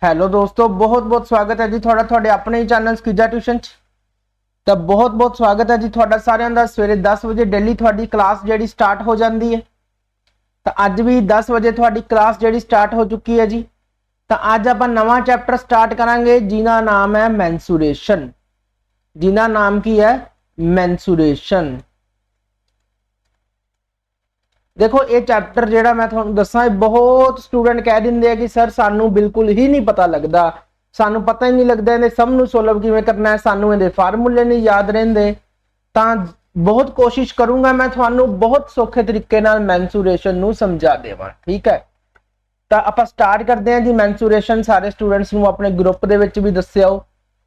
Hello दोस्तों, बहुत बहुत स्वागत है जी थोड़ा थोड़े अपने ही चैनल स्कीजा ट्यूशन च। तो बहुत बहुत स्वागत है जी थोड़ा सारिਆਂ ਦਾ ਸਵੇਰੇ 10 ਵਜੇ ਡੇਲੀ ਤੁਹਾਡੀ ਕਲਾਸ ਜਿਹੜੀ ਸਟਾਰਟ ਹੋ ਜਾਂਦੀ ਹੈ। ਤਾਂ ਅੱਜ ਵੀ 10 ਵਜੇ ਤੁਹਾਡੀ ਕਲਾਸ ਜਿਹੜੀ ਸਟਾਰਟ ਹੋ ਚੁੱਕੀ ਹੈ ਜੀ। ਤਾਂ ਅੱਜ ਆਪਾਂ ਨਵਾਂ ਚੈਪਟਰ ਸਟਾਰਟ ਕਰਾਂਗੇ ਜਿਹਦਾ ਨਾਮ ਹੈ ਮੈਂਸੂਰੇਸ਼ਨ। ਜਿਹਦਾ ਨਾਮ ਕੀ ਹੈ? ਮੈਂਸੂਰੇਸ਼ਨ। देखो ये चैप्टर जेड़ा मैं तुहानू दसा बहुत स्टूडेंट कह देंगे कि सर सानू बिल्कुल ही नहीं पता लगता, सानू पता ही नहीं लगता इन्हें सब नू सोल्व किवें करना है, सानू इहदे फार्मूले नहीं याद रहिंदे। तां बहुत कोशिश करूंगा मैं तुहानू बहुत सौखे तरीके नाल मैंसूरेशन नू समझा देवां। ठीक है, तो आपां स्टार्ट करते हैं जी। मैंसूरेशन सारे स्टूडेंट्स नू अपने ग्रुप दे विच भी दस्सिओ।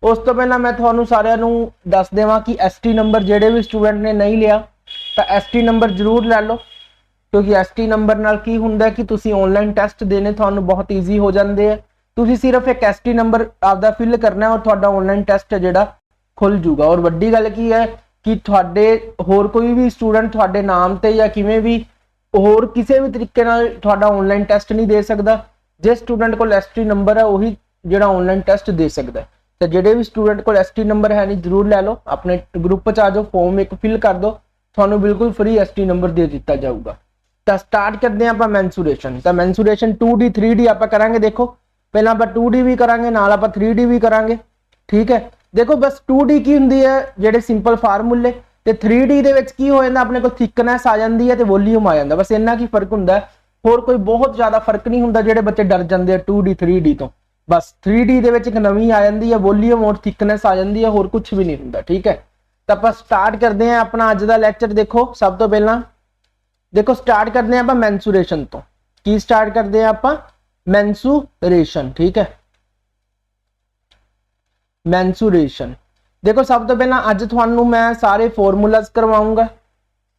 उस तो पहला मैं तुहानू सारिआं नू दस देवां कि ST नंबर जेड़े भी स्टूडेंट ने नहीं लिया तो ST नंबर जरूर लै लो, क्योंकि ST नंबर नाल की हुंदा है कि तुसी ऑनलाइन टेस्ट देने तुहानू बहुत ईजी हो जाते हैं। तुसी सिर्फ एक ST नंबर आपदा फिल करना है और तुहाडा ऑनलाइन टेस्ट जिहड़ा खुल जूगा। और वड्डी गल की है कि तुहाडे होर कोई भी स्टूडेंट तुहाडे नाम ते या किवें भी होर किसी भी तरीके नाल तुहाडा ऑनलाइन टेस्ट नहीं दे सकदा। जिस स्टूडेंट कोल ST नंबर है वही जिहड़ा ऑनलाइन टेस्ट दे सकदा है। तो जिहड़े भी स्टूडेंट कोल ST नंबर है नहीं जरूर लै लो, अपने ग्रुप च आ जाओ, फॉर्म एक फिल कर दो, तुहानू बिल्कुल फ्री ST नंबर दे दिता जाऊगा। तो स्टार्ट करते हैं आप मैंसूरेशन। तो मैंसूरेशन 2D 3D आप करांगे। देखो पहला आप 2D भी करांगे, नाल आप 3D भी करांगे। ठीक है, देखो बस 2D की हुंदी है जेडे सिंपल फार्मूले, ते 3D दे विच की हो जांदा अपने को थिकनेस आ जांदी है ते वॉल्यूम आ जांदा। बस इन्ना की फर्क हुंदा है, होर कोई बहुत ज्यादा फर्क नहीं हुंदा। जेडे बच्चे डर जांदे 2D 3D तो, बस 3D दे विच एक नवीं आ जांदी है, वॉल्यूम और थिकनेस आ जांदी है, होर कुछ भी नहीं हुंदा। ठीक है, तो आप स्टार्ट करते हैं अपना अज दा लैक्चर। देखो सब तो पहला देखो स्टार्ट करते हैं आप मैंसूरेशन तो। की स्टार्ट करते हैं आप? मैंसूरेशन। ठीक है, मैंसूरेशन। देखो सब तो पहला अज तुहानू मैं सारे फॉर्मूलाज करवाऊंगा,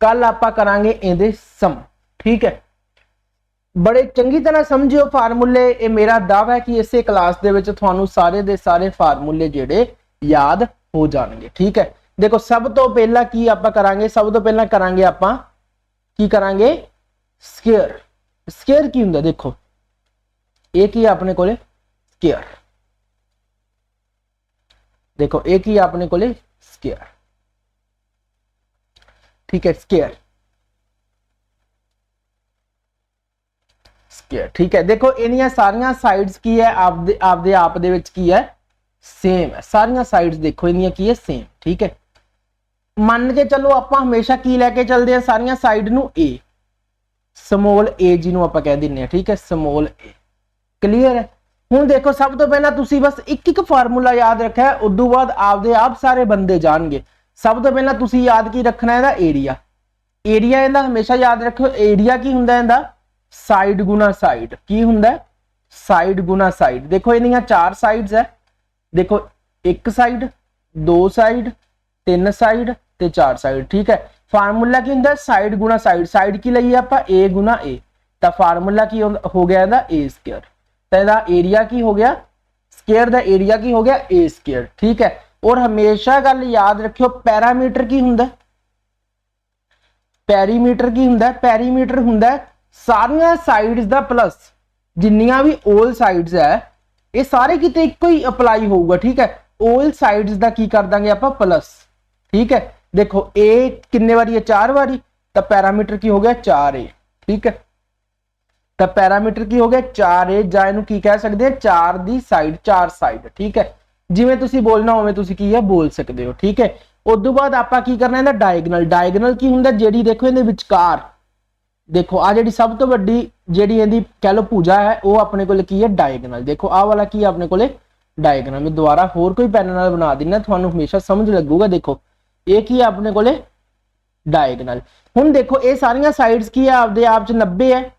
कल आप करांगे इहदे सम। ठीक है, बड़े चंगी तरह समझियो फार्मूले। ये मेरा दावा है कि इसे क्लास दे विच तुहानू सारे दे सारे फार्मूले जेडे याद हो जाएंगे। ठीक है, देखो सब तो पहला की आप करांगे? सब तो पहला करांगे आप की करांगे? स्केयर। स्केयर की हुंदा? देखो एक ही अपने कोले स्केयर। देखो एक ही अपने कोले स्केयर। ठीक है, स्केयर स्केयर। ठीक है, देखो इनियां सारियां साइड्स की है आपदे आप दे विच की है? सेम है। सारियां साइड्स देखो इनियां की है? सेम। ठीक है, मान के चलो आप हमेशा की लैके चलते हैं सारियां साइड नू ए, स्मॉल ए जिन्हों आप कह दें। ठीक है, स्मॉल ए। क्लीयर है? हुण देखो सब तो पहला तुसी बस एक एक फार्मूला याद रखा है, उदों बाद आपदे आप सारे बंदे जाणगे। सब तो पहला तुसी याद की रखना है एरिया। एरिया इहदा हमेशा याद रखो। एरिया की हुंदा इहदा? साइड गुना साइड। की हुंदा? साइड गुना साइड। देखो इहदियां चार साइड्स है। देखो एक साइड, दो साइड, तीन साइड ते चार साइड। ठीक है, फार्मूला की हुंदा? साइड गुना साइड। साइड की लईए आप ए गुना ए, तो फार्मूला की हो गया इहदा ए स्क्वायर। तो इहदा एरिया की हो गया? स्क्वायर दा एरिया की हो गया ए स्क्वायर। ठीक है, और हमेशा गल याद रखियो पैरामीटर की हुंदा? पैरीमीटर की हुंदा? पैरीमीटर हुंदा सारियां साइड्स दा प्लस जिन्नियां भी ऑल साइड्स है ये सारे किते इक्को ही अप्लाई होगा। ठीक है, ऑल साइड्स दा की कर देंगे आप? प्लस। ठीक है, देखो ए किन्ने बारी है? चार बारी, तो पैरामीटर की हो गया 4a। ठीक है, तो पैरामीटर की हो गया 4a, जां इहनूं की कह सकते हैं? चार दी साइड, चार साइड। ठीक है, जिवें तुसीं बोलना उवें तुसीं की है बोल सकते हो। ठीक है, उदों बाद आपां की करना है? डायगनल। डायगनल की हुंदा? जेड़ी देखो इहदे विचकार, देखो आ जिहड़ी सब तो वड्डी जिहड़ी इहदी कह लो भुजा है वो अपने कोल की है? डायगनल। देखो आ वाला की अपने कोले? डायगनल। मैं दोबारा होर कोई पैन नाल बना दिना, तुहानूं हमेशा समझ लगूगा। देखो एक ही अपने कोले डायगनल। हुण देखो ये सारियां साइड्स की है आपदे आप च 90 है,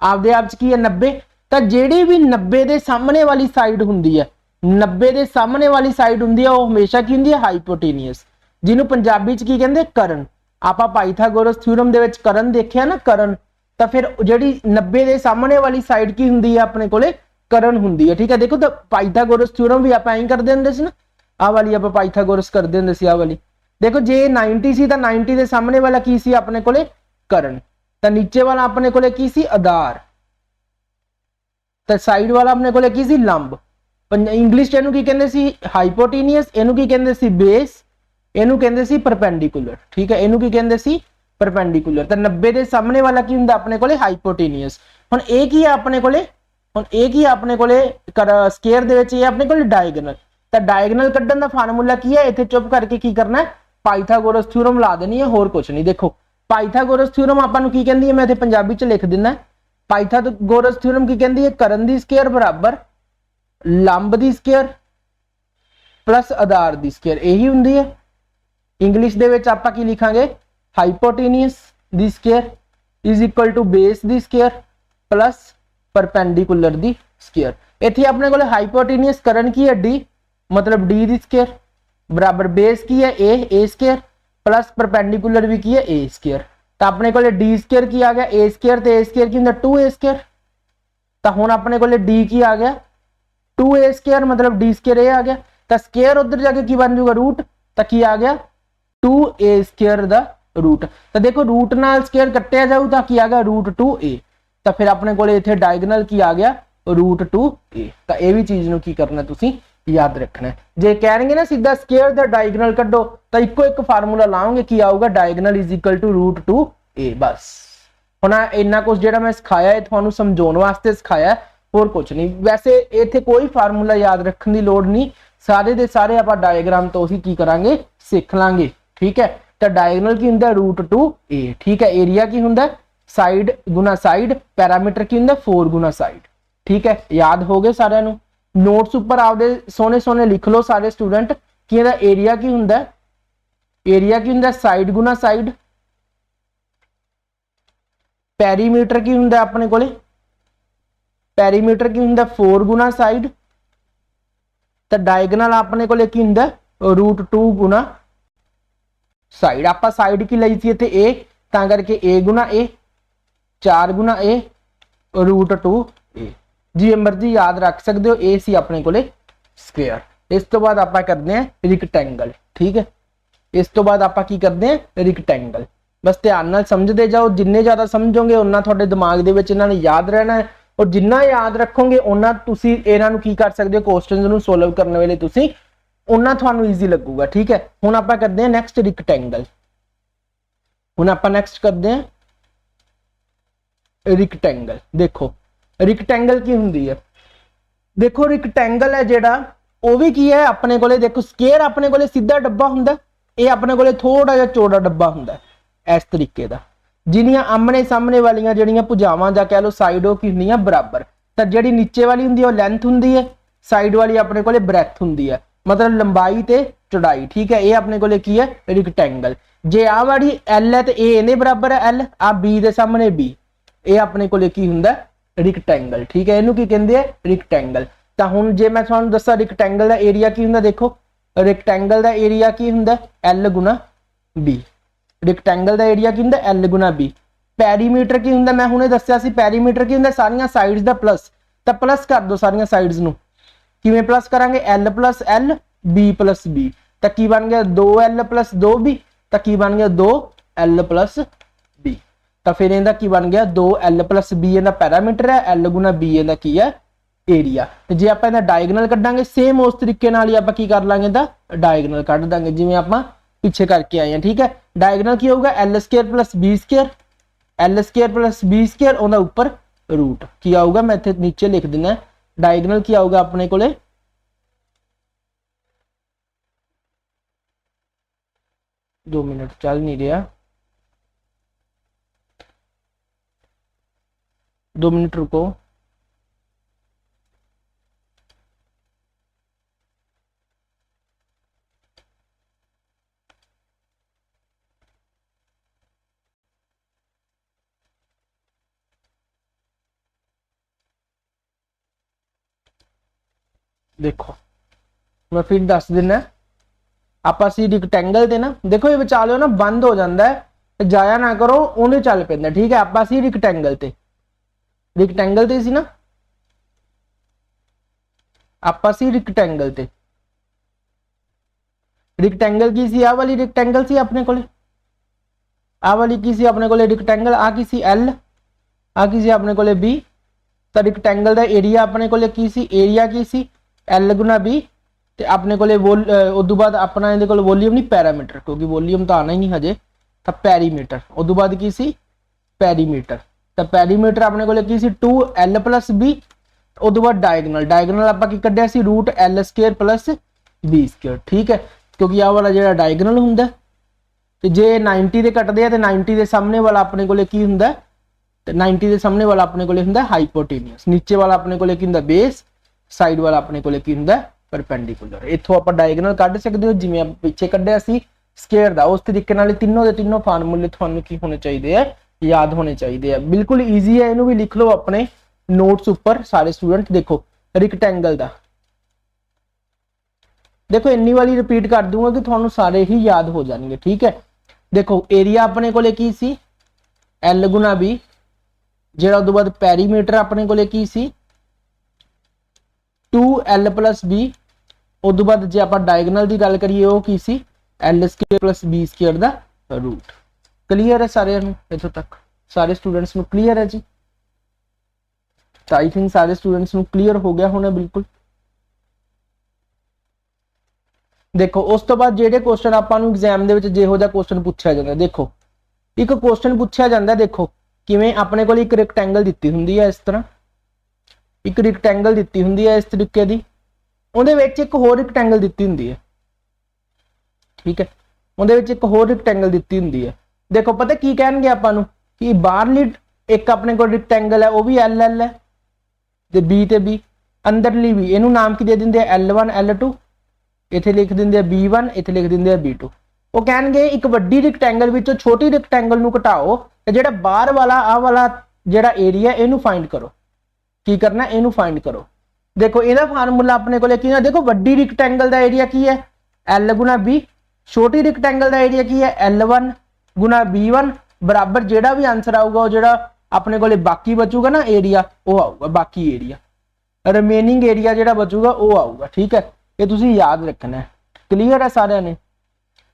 आपदे आप च की है 90। तो जेड़ी भी 90 दे सामने वाली साइड हुंदी है, 90 दे सामने वाली साइड हुंदी है वो हमेशा की हुंदी है? हाइपोटेनियस, जिन्हों पंजाबी च की कहंदे? करण। आपां पाइथागोरस थ्योरम दे विच करण देखिया ना, करण। तो फिर जेड़ी 90 दे सामने वाली साइड की हुंदी है? अपने कोले करण हुंदी है। ठीक है, देखो तो पाइथागोरस थ्योरम भी आपां ऐं करदे हुंदे सी ना, आ वाली आपां पाइथागोरस करदे हुंदे सी। आ वाली देखो जे 90 सी तो 90 के सामने वाला की सी? अपने कोले करण। तो नीचे वाला अपने कोले की सी? आधार। तो साइड वाला अपने कोले की सी लंब, इंग्लिश ਇਹਨੂੰ ਕੀ ਕਹਿੰਦੇ ਸੀ ਹਾਈਪੋਟੀਨੀਅਸ, ਇਹਨੂੰ ਕੀ ਕਹਿੰਦੇ ਸੀ ਬੇਸ, ਇਹਨੂੰ ਕਹਿੰਦੇ ਸੀ ਪਰਪੈਂਡੀਕੂਲਰ। ਠੀਕ ਹੈ, ਇਹਨੂੰ ਕੀ ਕਹਿੰਦੇ ਸੀ ਪਰਪੈਂਡੀਕੂਲਰ। ਤਾਂ 90 ਦੇ ਸਾਹਮਣੇ ਵਾਲਾ ਕੀ ਹੁੰਦਾ ਆਪਣੇ ਕੋਲੇ ਹਾਈਪੋਟੀਨੀਅਸ। ਹੁਣ ਇਹ ਕੀ ਹੈ ਆਪਣੇ ਕੋਲੇ, ਹੁਣ ਇਹ ਕੀ ਹੈ ਆਪਣੇ ਕੋਲੇ ਸਕੁਅਰ ਦੇ ਵਿੱਚ, ਇਹ ਆਪਣੇ ਕੋਲੇ ਡਾਇਗੋਨਲ। ਤਾਂ ਡਾਇਗੋਨਲ ਕੱਢਣ ਦਾ ਫਾਰਮੂਲਾ ਕੀ ਹੈ, ਇੱਥੇ ਚੁੱਪ ਕਰਕੇ ਕੀ ਕਰਨਾ ਹੈ, ਪਾਈਥਾਗੋਰਸ ਥਿਊਰਮ ਲਾ ਦੇਣੀ ਹੈ, ਹੋਰ ਕੁਝ ਨਹੀਂ। ਦੇਖੋ ਪਾਈਥਾਗੋਰਸ ਥਿਊਰਮ ਆਪਾਂ ਨੂੰ ਕੀ ਕਹਿੰਦੀ ਹੈ, ਮੈਂ ਇੱਥੇ ਪੰਜਾਬੀ ਚ ਲਿਖ ਦਿੰਦਾ। ਪਾਈਥਾਗੋਰਸ ਥਿਊਰਮ ਕੀ ਕਹਿੰਦੀ ਹੈ, ਕਰਨ ਦੀ ਸਕੁਅਰ ਬਰਾਬਰ ਲੰਬ ਦੀ ਸਕੁਅਰ ਪਲਸ ਆਧਾਰ ਦੀ ਸਕੁਅਰ, ਇਹੀ ਹੁੰਦੀ ਹੈ। ਇੰਗਲਿਸ਼ ਦੇ ਵਿੱਚ ਆਪਾਂ ਕੀ ਲਿਖਾਂਗੇ, ਹਾਈਪੋਟੀਨੀਅਸ ਦੀ square is equal to base ਦੀ ਸਕੁਅਰ ਪਲਸ ਪਰਪੈਂਡੀਕੂਲਰ ਦੀ ਸਕੁਅਰ। ਇੱਥੇ ਆਪਣੇ ਕੋਲ ਹਾਈਪੋਟੀਨੀਅਸ ਕਰਨ ਕੀ ਹੈ d, मतलब d ਦੀ ਸਕੁਅਰ ਬਰਾਬਰ ਬੇਸ ਕੀ ਹੈ a ਸਕੁਅਰ ਪਲਸ ਪਰਪੈਂਡੀਕੂਲਰ ਵੀ ਕੀ ਹੈ a ਸਕੁਅਰ। ਤਾਂ ਆਪਣੇ ਕੋਲ d ਸਕੁਅਰ ਕੀ ਆ ਗਿਆ, a ਸਕੁਅਰ ਤੇ a ਸਕੁਅਰ ਕੀ ਹੁੰਦਾ 2a ਸਕੁਅਰ। ਤਾਂ ਹੁਣ ਆਪਣੇ ਕੋਲ d ਕੀ ਆ ਗਿਆ 2a ਸਕੁਅਰ, मतलब d ਸਕੁਅਰ ਇਹ ਆ ਗਿਆ। ਤਾਂ ਸਕੁਅਰ ਉਧਰ ਜਾ ਕੇ ਕੀ ਬਣ ਜਾਊਗਾ रूट, ਤਾਂ ਕੀ ਆ ਗਿਆ 2a ਸਕੁਅਰ ਦਾ रूट। ਤਾਂ ਦੇਖੋ रूट ਨਾਲ ਸਕੁਅਰ ਕੱਟਿਆ ਜਾਊ ਤਾਂ ਕੀ ਆ ਗਿਆ रूट 2a। ਤਾਂ ਫਿਰ ਆਪਣੇ ਕੋਲ ਇੱਥੇ ਡਾਇਗੋਨਲ ਕੀ ਆ ਗਿਆ रूट 2a। ਤਾਂ ਇਹ ਵੀ ਚੀਜ਼ ਨੂੰ ਕੀ ਕਰਨਾ ਤੁਸੀਂ याद रखना है। जे कहेंगे ना सीधा स्क्वायर दा डायगोनल कड्डो तो इको एक फार्मूला लाओगे की आऊगा diagonal is equal to root 2a। बस हुण इन्ना कुछ जिहड़ा मैं सिखाया है तुहानू समझाउण वास्ते सिखाया, होर कुछ नहीं। वैसे इत्थे कोई फार्मूला याद रखने की लोड़ नहीं, सारे दे सारे आपां डायग्राम तो ही की करांगे सीख लांगे। ठीक है, तो डायगोनल की हुंदा रूट 2a। ठीक है, एरिया की हुंदा साइड गुना साइड, पैरामीटर की हुंदा 4 गुना साइड। ठीक है, याद हो गए सारिआं नू। नोट्स उपर आपदे सोने सोने लिख लो सारे स्टूडेंट कि ਇਹਦਾ एरिया की हुंदा, एरिया की हुंदा साइड गुना साइड, पैरीमीटर की हुंदा अपने कोले, पैरीमीटर की हुंदा 4 गुना साइड, तो डायगोनल अपने कोले की हुंदा रूट 2 गुना साइड। आपां साइड की लई सी इत्थे a, तां करके a गुना a 4 गुना a रूट 2a। जी मर्जी याद रख सकते हो, ए सी अपने कोले स्क्वायर। इस तो बाद आप करते हैं रिक्टेंगल। ठीक है, इस तो बाद आप की करते हैं रिक्टेंगल। बस ध्यान नाल समझते जाओ, जिन्ने ज्यादा समझोगे उन्ना थोड़े दिमाग दे विच इन्हां ने याद रहना है, और जिन्ना याद रखोगे उन्ना तुसी इन्हां नूं की कर सकते हो, क्वेश्चनस नूं सोल्व करने वेले तुसी उन्ना तुहानूं ईजी लगूगा। ठीक है, हुण आप करते हैं नैक्सट रिक्टेंगल। हुण आप नैक्सट करते हैं रिक्टेंगल। देखो रिक्टेंगल की हुंदी है, देखो रिक्टेंगल है जेड़ा वो भी की है अपने कोले, देखो स्क्वायर अपने कोले सीधा डब्बा हुंदा, ये अपने कोले थोड़ा जिहा चौड़ा डब्बा हुंदा इस तरीके दा। जिहड़ियां आमने सामने वालियां जिहड़ियां भुजावां जां कह लो साइड वो की हुंदियां बराबर। तां जिहड़ी नीचे वाली हुंदी है लेंथ हुंदी है, साइड वाली अपने कोले ब्रैथ हुंदी है, मतलब लंबाई ते चौड़ाई। ठीक है, ये अपने कोले की है रिक्टेंगल। जे आ वाली एल है तो ए इहदे बराबर है एल, आ बी दे सामने बी, ये अपने कोले की हुंदा रिक्टेंगल। ठीक है, इनू की कहते हैं रिक्टेंगल। तो हुण जे मैं तुहानूं दस्सां रिक्टेंगल दा एरिया की हुंदा, देखो रिक्टेंगल दा एरिया की हुंदा एल गुना बी। रिक्टेंगल दा एरिया की हुंदा एल गुना बी। पैरीमीटर की हुंदा, मैं हुणे दस्सिया सी पैरीमीटर की हुंदा सारियां साइड्स दा प्लस। तो प्लस कर दो सारियां साइड्स नूं, किवें प्लस करांगे L plus L B plus B. तो की बन गया 2l प्लस 2b, तो की बन गया 2l प्लस b। तो फिर इहदा की बन गया 2l प्लस b इहदा पैरामीटर है, l गुना b इहदा की है एरिया। तो जे आपां इहदा डायगोनल कड्डांगे सेम उस तरीके नाल ही आपां की कर लांगे इहदा डायगोनल कढ दांगे जिवें आपां पिछे करके आए हैं। ठीक है, डायगोनल की होगा l square plus b square, l square plus b square उहदा उपर रूट की आऊगा, मैं इत्थे नीचे लिख दिना डायगोनल की आऊगा अपने कोले 2 मिनट चल नहीं रहा, 2 मिनट रुको। देखो मैं फिर दस देना, आप रिक्टेंगल दे ना देखो ये बचा लो ना बंद हो जाता है, जाया ना करो उन्हें चल पैंदा। ठीक है, आप रिक्टेंगल ते सी ना, आप रिक्टेंगल ते रिक्टेंगल की सी, आ वाली रिक्टेंगल सी अपने कोले, आ वाली की सी अपने कोले रिक्टेंगल, आ की सी एल, आ की सी अपने कोले बी, ਤਾਂ ਰਿਕਟੈਂਗਲ ਦਾ ਏਰੀਆ ਆਪਣੇ ਕੋਲੇ ਕੀ ਸੀ, ਏਰੀਆ ਕੀ ਸੀ L ਗੁਣਾ B, ਤੇ ਆਪਣੇ ਕੋਲੇ ਉਦੋਂ ਬਾਅਦ ਆਪਣਾ ਇਹਦੇ ਕੋਲ ਵੋਲੀਅਮ ਨਹੀਂ ਪੈਰਾਮੀਟਰ, ਕਿਉਂਕਿ ਵੋਲੀਅਮ ਤਾਂ ਆਣਾ ਹੀ ਨਹੀਂ ਹਜੇ, ਤਾਂ ਪੈਰੀਮੀਟਰ। ਉਦੋਂ ਬਾਅਦ ਕੀ ਸੀ, ਪੈਰੀਮੀਟਰ। ਤਾਂ ਪੈਰੀਮੀਟਰ ਆਪਣੇ ਕੋਲੇ ਕੀ ਸੀ 2L + B। ਉਦੋਂ ਬਾਅਦ ਡਾਇਗਨਲ, ਡਾਇਗਨਲ ਆਪਾਂ ਕੀ ਕੱਢਿਆ ਸੀ √L² + B²। ਠੀਕ ਹੈ, ਕਿਉਂਕਿ ਆਹ ਵਾਲਾ ਜਿਹੜਾ ਡਾਇਗਨਲ ਹੁੰਦਾ, ਤੇ ਜੇ 90 ਦੇ ਕੱਟਦੇ ਆ ਤੇ 90 ਦੇ ਸਾਹਮਣੇ ਵਾਲਾ ਆਪਣੇ ਕੋਲੇ ਕੀ ਹੁੰਦਾ, ਤੇ 90 ਦੇ ਸਾਹਮਣੇ ਵਾਲਾ ਆਪਣੇ ਕੋਲੇ ਹੁੰਦਾ ਹਾਈਪੋਟੇਨਸ। ਨੀਚੇ ਵਾਲਾ ਆਪਣੇ ਕੋਲੇ ਕੀ ਹੁੰਦਾ ਬੇਸ, ਸਾਈਡ ਵਾਲਾ ਆਪਣੇ ਕੋਲੇ ਕੀ ਹੁੰਦਾ ਪਰਪੈਂਡੀਕੂਲਰ। ਇੱਥੋਂ ਆਪਾਂ ਡਾਇਗਨਲ ਕੱਢ ਸਕਦੇ ਹੋ ਜਿਵੇਂ ਆਪਾਂ ਪਿੱਛੇ ਕੱਢਿਆ ਸੀ ਸਕੁਅਰ ਦਾ, ਉਸ ਤਰੀਕੇ ਨਾਲ ਤਿੰਨੋਂ ਦੇ ਤਿੰਨੋਂ ਫਾਰਮੂਲੇ ਤੁਹਾਨੂੰ ਕੀ ਹੋਣੇ ਚਾਹੀਦੇ ਆ, याद होने चाहिए। बिल्कुल ईजी है, इनू भी लिख लो अपने नोट्स ऊपर सारे स्टूडेंट। देखो रिक्टेंगल दा, देखो इन्नी वाली रिपीट कर दूंगा कि थानू सारे ही याद हो जाएंगे। ठीक है, देखो एरिया अपने कोले की सी L गुना B, जेड़ा उदों बाद पैरीमीटर अपने कोले की सी 2L + B। उदों बाद जे आपां डायगोनल दी गल करिए वो की सी L² + B² दा रूट। क्लीयर है सारे इथों तक, सारे स्टूडेंट्स को क्लीयर है जी? तो आई थिंक सारे स्टूडेंट्स को क्लीयर हो गया होना बिल्कुल। देखो उस तो बाद जेडे क्वेश्चन आपां नूं एग्जाम दे विच जेहो जिहा क्वेश्चन पूछा जाता, देखो एक क्वेश्चन पूछा जाता, देखो किवें अपने कोल एक रिक्टेंगल दित्ती हुंदी है, इस तरह एक रिक्टेंगल दित्ती हुंदी है इस तरीके दी, उहदे विच एक होर रिक्टेंगल दित्ती हुंदी है। ठीक है, उहदे विच एक होर रिक्टेंगल दित्ती हुंदी है। देखो पता की कहणगे आपां नूं कि बाहरली एक अपने को रिक्टेंगल है वो भी एल एल है, ते बी ते बी, अंदरली भी इहनूं नाम की दे दिंदे L1 L2, इत्थे लिख दिंदे B1, इत्थे लिख दिंदे B2। वो कहणगे एक वड्डी रिक्टेंगल विचों छोटी रिक्टेंगल नूं घटाओ ते जेड़ा बाहर वाला आ वाला जेड़ा एरिया इहनूं फाइंड करो। की करना, इहनूं फाइंड करो। देखो इहदा फार्मूला अपने कोले की है, देखो वड्डी रिक्टेंगल दा एरिया की है L गुना B, छोटी रिक्टेंगल दा एरिया की है L1 गुना B1 बराबर जेड़ा भी आंसर आऊगा वो जेड़ा अपने को बाकी बचूगा ना एरिया वो आऊगा, बाकी एरिया रिमेनिंग एरिया जेड़ा बचूगा वो आऊगा। ठीक है, ये तुसी याद रखना है। क्लीयर है सारे ने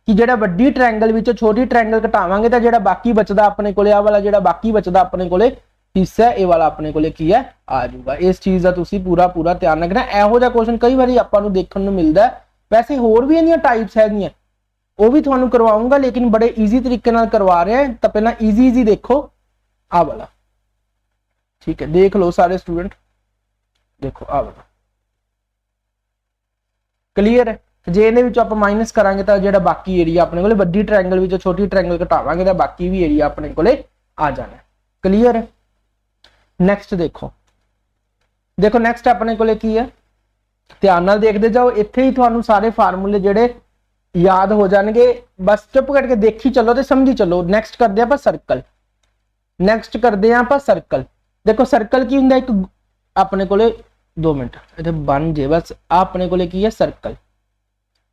कि जेड़ा वड्डी ट्रायंगल विचों छोटी ट्रायंगल घटावांगे तो जेड़ा बाकी बचदा अपने कोले आ वाला जेड़ा बाकी बचदा अपने कोले हिस्सा ये वाला अपने कोले की है आ जाऊगा। इस चीज का तुसी पूरा पूरा ध्यान रखना। एहो जिहा क्वेश्चन कई बार आपां नूं देखण नूं मिलदा है, वैसे होर भी इहदियां टाइप्स हैगियां, वो भी थानू करवाऊंगा लेकिन बड़े इजी तरीके नाल करवा रहे हैं। तो पहला इजी देखो आ वाला। ठीक है, देख लो सारे स्टूडेंट, देखो आ वाला क्लीयर है। जे इहदे विचों आपां माइनस करांगे तो जेड़ा बाकी एरिया अपने कोले वड्डी ट्रायंगल विचों छोटी ट्रायंगल घटावांगे तो बाकी भी एरिया अपने कोले आ जाना है। क्लीयर है। नैक्सट देखो, देखो नैक्सट अपने कोले की है, ध्यान नाल देखदे जाओ। इत्थे ही तुहानू सारे फार्मूले जेड़े याद हो जाएंगे, बस चुप करके देखी चलो तो समझी चलो। नैक्सट करते हैं सर्कल, नैक्सट करते हैं आप सर्कल। देखो सर्कल की हुंदा एक अपने कोले 2 मिनट इत्थे बन जे बस अपने कोले की है सर्कल,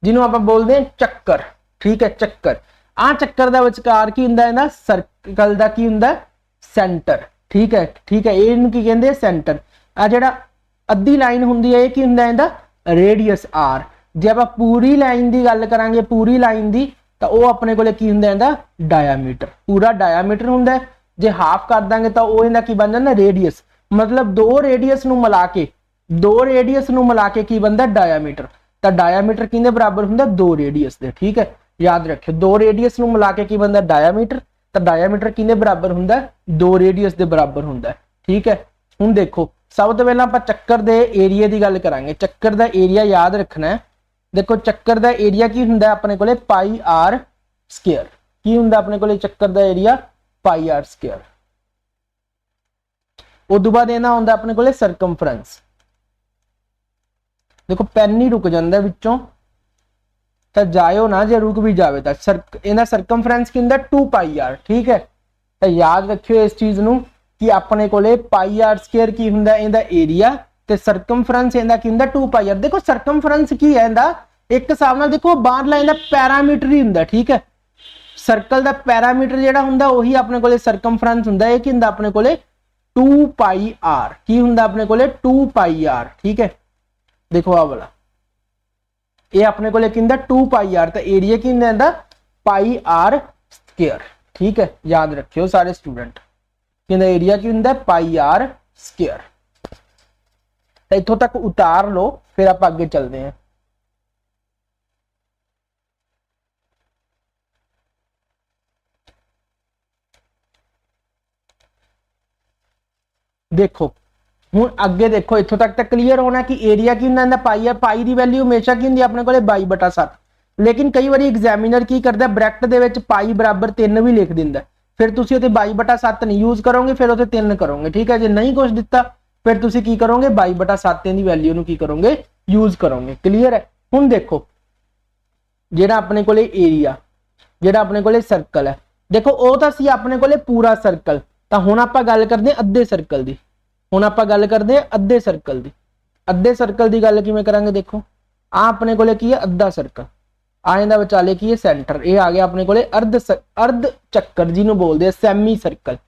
जिन्हों आप बोलते हैं चक्कर। ठीक है, चक्कर आ चक्कर दा विचकार की हुंदा है ना, सर्कल दा की हुंदा सेंटर। ठीक है, ठीक है, इहनूं की कहंदे आ सेंटर। आ जेड़ा अद्धी लाइन हुंदी है की हुंदा इहदा रेडियस आर। जे आप पूरी लाइन की गल करांगे, पूरी लाइन की, तो वह अपने को की हुंदा इहदा डायामीटर, पूरा डायामीटर हुंदा है। जे हाफ कर देंगे तो वह इहदा की बन जांदा रेडियस, मतलब दो रेडियस नूं मिला के, दो रेडियस नूं मिला के की बनदा डायामीटर। तो डायामीटर किहदे बराबर हुंदा 2 रेडियस दे। ठीक है, याद रखियो 2 रेडियस नूं मिला के की बनदा डायामीटर, तो डायामीटर किहदे बराबर हुंदा 2 रेडियस दे बराबर हुंदा। ठीक है, हुण देखो सब तो पहला आपां चक्कर दे एरिया की गल करांगे। चक्कर दा एरिया याद रखना है। देखो चक्कर दा एरिया की हुंदा अपने कोले πr²। की हुंदा अपने कोले चक्कर दा एरिया πr²। उदों बाद इहदा हुंदा अपने कोले सरकमफ्रेंस। देखो पेन ही रुक जांदा विचों, तो जाओ ना, जे रुक भी जाए तो इहदा सरकमफ्रेंस की हुंदा 2πr। ठीक है, तो याद रखियो इस चीज नूं कि अपने कोले πr² की हुंदा इहदा एरिया, ते सरकमफ्रेंस इहदा की हुंदा 2πr। देखो सरकमफ्रेंस की है इहदा एक हिसाब नाल, देखो बाहर लाइन दा पैरामीटर ही हुंदा। ठीक है, सर्कल दा पैरामीटर जेड़ा हुंदा ओही अपने कोले सरकमफ्रेंस हुंदा। ये की हुंदा अपने कोले 2πr। की हुंदा अपने कोले 2πr। ठीक है, देखो आ वाला ये अपने कोले की हुंदा 2πr, तो एरिया की हुंदा इहदा πr²। ठीक है, याद रखियो सारे स्टूडेंट, कि एरिया की हुंदा πr²। तो इत्थों तक उतार लो, फिर आप आगे चलते हैं। देखो हुण अगे देखो, इत्थों तक तो क्लीयर होना कि एरिया की हुंदा पाई है, पाई की वैल्यू हमेशा की हुंदी अपने कोले 22/7। लेकिन कई बार एग्जामिनर की करता ब्रैकेट दे विच पाई बराबर 3 भी लिख दिंदा, फिर तुसीं उत्ते 22/7 नहीं यूज करोगे, फिर उत्ते 3 करोगे। ठीक है, जे नहीं कुछ दिता फिर तुसीं की करोगे 22/7 की वैल्यू नूं की करोगे, यूज करोगे। क्लीयर है। हुण देखो जिहड़ा अपने कोले एरिया, जिहड़ा अपने कोले सर्कल है, देखो वो तो सी अपने कोले पूरा सर्कल, तो हुण आपां गल करदे हां अद्धे सर्कल दी। हुण आपां गल करदे हां अद्धे सर्कल दी। अद्धे सर्कल की गल किवें करांगे? देखो आ अपने कोले की है अद्धा सर्कल, आ इहदा विचाले की है सेंटर, ये आ गया अपने कोले अर्ध चक्कर, जिन्हों बोलते हैं सैमी सर्कल,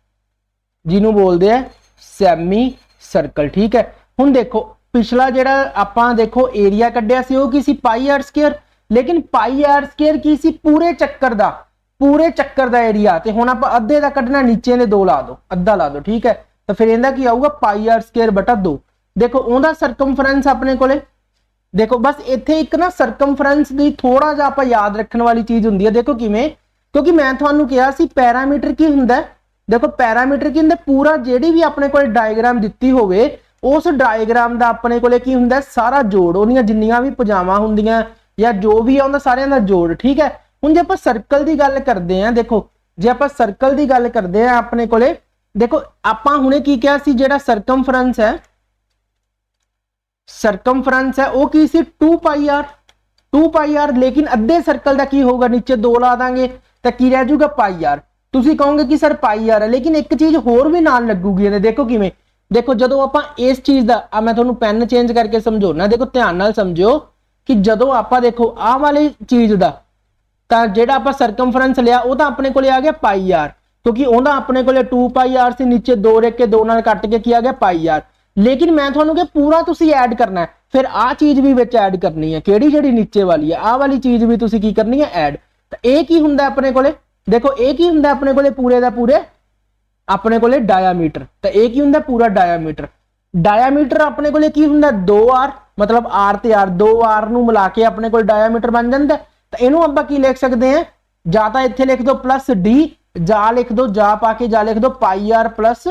जिन्हों बोलते हैं सैमी सर्कल। ठीक है। हुण देखो पिछला जिहड़ा आपां देखो एरिया कड्ढिया सी वो की सी पाई आर स्केयर, लेकिन पाई आर स्केयर की सी पूरे चक्कर दा, पूरे चक्कर दा एरिया। ते हुण आपां अद्धे दा कड्ढना, नीचे दे 2 ला दो, अद्धा ला दो। ठीक है, तो फिर इहदा की आऊगा पाई आर स्केयर बटा 2। देखो उहदा सरकमफ्रेंस अपने कोले, देखो बस इत्थे एक ना सरकमफ्रेंस दी थोड़ा जिहा आपां याद रखने वाली चीज हुंदी है। देखो किवें, क्योंकि मैं तुहानूं कहा सी पैरामीटर की हुंदा है। देखो पैरामीटर की हुंदा पूरा, जेड़ी भी अपने कोले डायग्राम दित्ती होवे उस डायग्राम दा अपने कोले की हुंदा सारा जोड़, ओहदियां जिन्नियां भी भुजावां हुंदियां या जो भी आउंदा सारियां दा जोड़। ठीक है। हुण जे आपां सर्कल दी गल करदे हां, देखो जे आपां सर्कल दी गल करदे हां अपने कोले, देखो आपां हुणे की कहा सी जेड़ा सरकमफ्रेंस है, सरकमफ्रेंस है वो की सी 2 पाई आर, लेकिन अद्धे सर्कल का की होगा, नीचे 2 ला देंगे तो की रह जाऊगा पाई आर। तुसी कहोगे कि सर पाई आर है, लेकिन एक चीज होर भी नाल लगूगी। देखो किवें, देखो जदों आपां इस चीज दा, मैं तुहानूं पेन चेंज करके समझाउणा, देखो ध्यान नाल समझो कि जदों आपां देखो आ वाली चीज दा तां जेड़ा आपां सरकमफ्रेंस लिया वो तां अपने कोले आ गया पाई आर, क्योंकि ओहदा अपने कोले 2 पाई आर से नीचे 2 रख के 2 नाल कट के की आ गया पाई आर। लेकिन मैं तुहानूं कहा पूरा तुसी ऐड करना है, फिर आ चीज भी विच ऐड करनी है, केड़ी जेड़ी नीचे वाली है आ वाली चीज भी तुसी की करनी है ऐड। तो ये की हुंदा अपने कोले, देखो ये की हुंदा अपने कोले पूरे दा पूरे अपने कोले डायामीटर। तो ये की हुंदा पूरा डायामीटर। डायामीटर अपने कोले की हुंदा 2r, मतलब r ते r 2r नूं मिला के अपने कोल डायामीटर बन जांदा। तो इहनूं आपां की लिख सकते हैं, जा तां इत्थे लिख दो प्लस d, जा लिख दो जा पाके जा लिख दो पाई r प्लस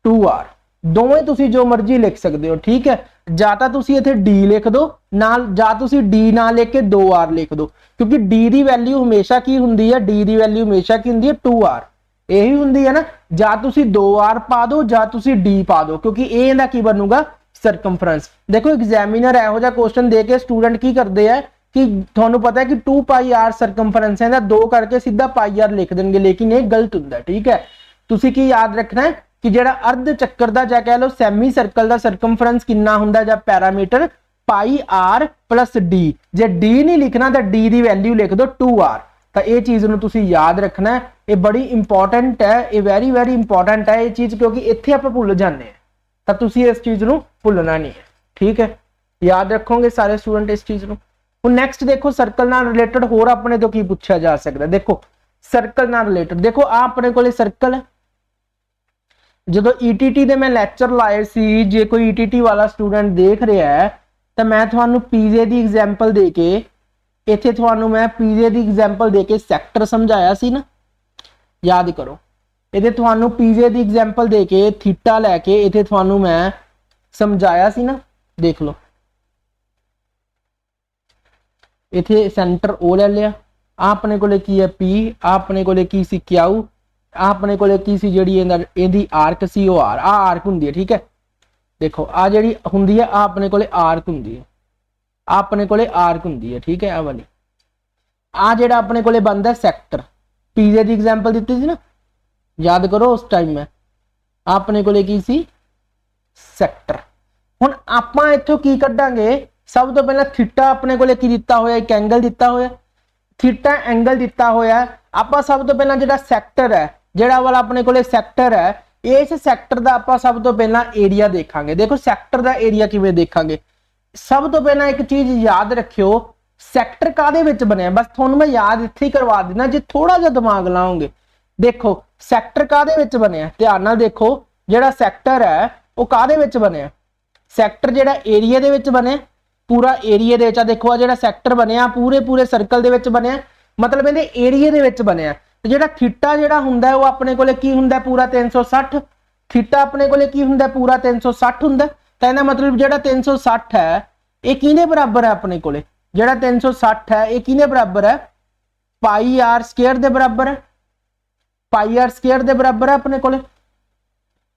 2r, दोवें तुसी जो मर्जी लिख सकते हो। ठीक है, जा तां तुसी इत्थे d लिख दो नाल, जा तुसी d ना लिख के 2r लिख दो, क्योंकि d दी वैल्यू हमेशा की हुंदी है, d दी वैल्यू हमेशा की हुंदी है 2r, यही हुंदी है ना। जा तुसी 2r पा दो जा तुसी d पा दो, क्योंकि ये इहदा की बनूगा सरकमफ्रेंस। देखो एग्जामिनर इहो जिहा क्वेश्चन दे के स्टूडेंट की करते हैं कि तुहानूं पता है कि 2 पाई आर सरकमफ्रेंस है, 2 करके सीधा पाई आर लिख देंगे, लेकिन ये गलत हुंदा है। ठीक है, तुसी की याद रखना है कि जेड़ा अर्ध चक्कर दा जा कह लो सैमी सर्कल दा सरकमफ्रेंस कितना हुंदा जा perimeter pi r plus D. जे डी नहीं लिखना तो डी दी वैल्यू लिख दो 2r। तो ये चीज नूं तुसी याद रखना है, ये बड़ी इंपॉर्टेंट है, ये वेरी वेरी इंपॉर्टेंट है ये चीज, क्योंकि इत्थे आपां भुल जाने हैं, तो तुसी इस चीज नूं भुलना नहीं है। ठीक है, याद रखोगे सारे स्टूडेंट इस चीज नूं। हुण नेक्स्ट देखो सर्कल नाल रिलेटेड होर अपने तो की पूछा जा सकदा। देखो सर्कल नाल रिलेटेड, देखो आ अपने कोले सर्कल है, जो ईटीटी दे मैं लैक्चर लाए सी, जे कोई ईटीटी वाला स्टूडेंट देख रहा है तो मैं तुहानूं पीजे दी एग्जांपल दे के, इत्थे तुहानूं मैं पीजे दी एग्जांपल दे के सैक्टर समझाया सी ना, याद करो। इत्थे तुहानूं पीजे दी एग्जांपल दे के थीटा लैके इत्थे तुहानूं मैं समझाया सी ना, देख लो इत्थे सेंटर ओ ले लिया, आ अपने कोले की है पी, आ अपने कोले की सी क्यू, अपने कोले की सी जेड़ी इहदी आर्क सी ओ आर, आ आर्क हुंदी है। ठीक है, देखो आ जेड़ी हुंदी है आ अपने कोले आर्क हुंदी है, आ अपने कोले आर्क हुंदी है। ठीक है, आ वाली आ जेड़ा अपने कोले बनदा सैक्टर, पीजे दी एग्जांपल दित्ती सी ना, याद करो उस टाइम में अपने कोले की सी सैक्टर। हुण आपां इत्थों की कढांगे, सब तो पहला थीटा अपने कोले की दित्ता होया, एक एंगल दित्ता होया, थीटा एंगल दिता होया। आपां सब तो पहला जेड़ा सैक्टर है, जेड़ा वाला अपने कोले सैक्टर है, इस सैक्टर दा आपां सब तो पहला एरिया देखांगे। देखो सैक्टर दा एरिया किवें देखांगे, सब तो पहला एक चीज याद रखियो, सैक्टर कादे विच बनिया, बस तुहानूं मैं याद इत्थे ही करवा देना जे थोड़ा जिहा दिमाग लाओगे। देखो सैक्टर कादे विच बनिया, ध्यान नाल देखो, जेड़ा सैक्टर है वो कादे विच बनिया, ਸੈਕਟਰ ਜਿਹੜਾ ਏਰੀਆ ਦੇ ਵਿੱਚ ਬਣਿਆ, ਪੂਰਾ ਏਰੀਆ ਦੇ ਵਿੱਚ, ਆ ਦੇਖੋ ਆ ਜਿਹੜਾ ਸੈਕਟਰ ਬਣਿਆ ਪੂਰੇ ਪੂਰੇ ਸਰਕਲ ਦੇ ਵਿੱਚ ਬਣਿਆ, ਮਤਲਬ ਇਹਦੇ ਏਰੀਆ ਦੇ ਵਿੱਚ ਬਣਿਆ। ਤੇ ਜਿਹੜਾ ਥੀਟਾ ਜਿਹੜਾ ਹੁੰਦਾ ਉਹ ਆਪਣੇ ਕੋਲੇ ਕੀ ਹੁੰਦਾ, ਪੂਰਾ 360। ਥੀਟਾ ਆਪਣੇ ਕੋਲੇ ਕੀ ਹੁੰਦਾ, ਪੂਰਾ 360 ਹੁੰਦਾ। ਤਾਂ ਇਹਦਾ ਮਤਲਬ ਜਿਹੜਾ 360 ਹੈ ਇਹ ਕਿਹਦੇ ਬਰਾਬਰ ਹੈ, ਆਪਣੇ ਕੋਲੇ ਜਿਹੜਾ 360 ਹੈ ਇਹ ਕਿਹਦੇ ਬਰਾਬਰ ਹੈ, ਪਾਈ ਆਰ ਸਕੁਅਰ ਦੇ ਬਰਾਬਰ है, पाई आर स्क्वायर ਦੇ ਬਰਾਬਰ ਹੈ ਆਪਣੇ ਕੋਲੇ।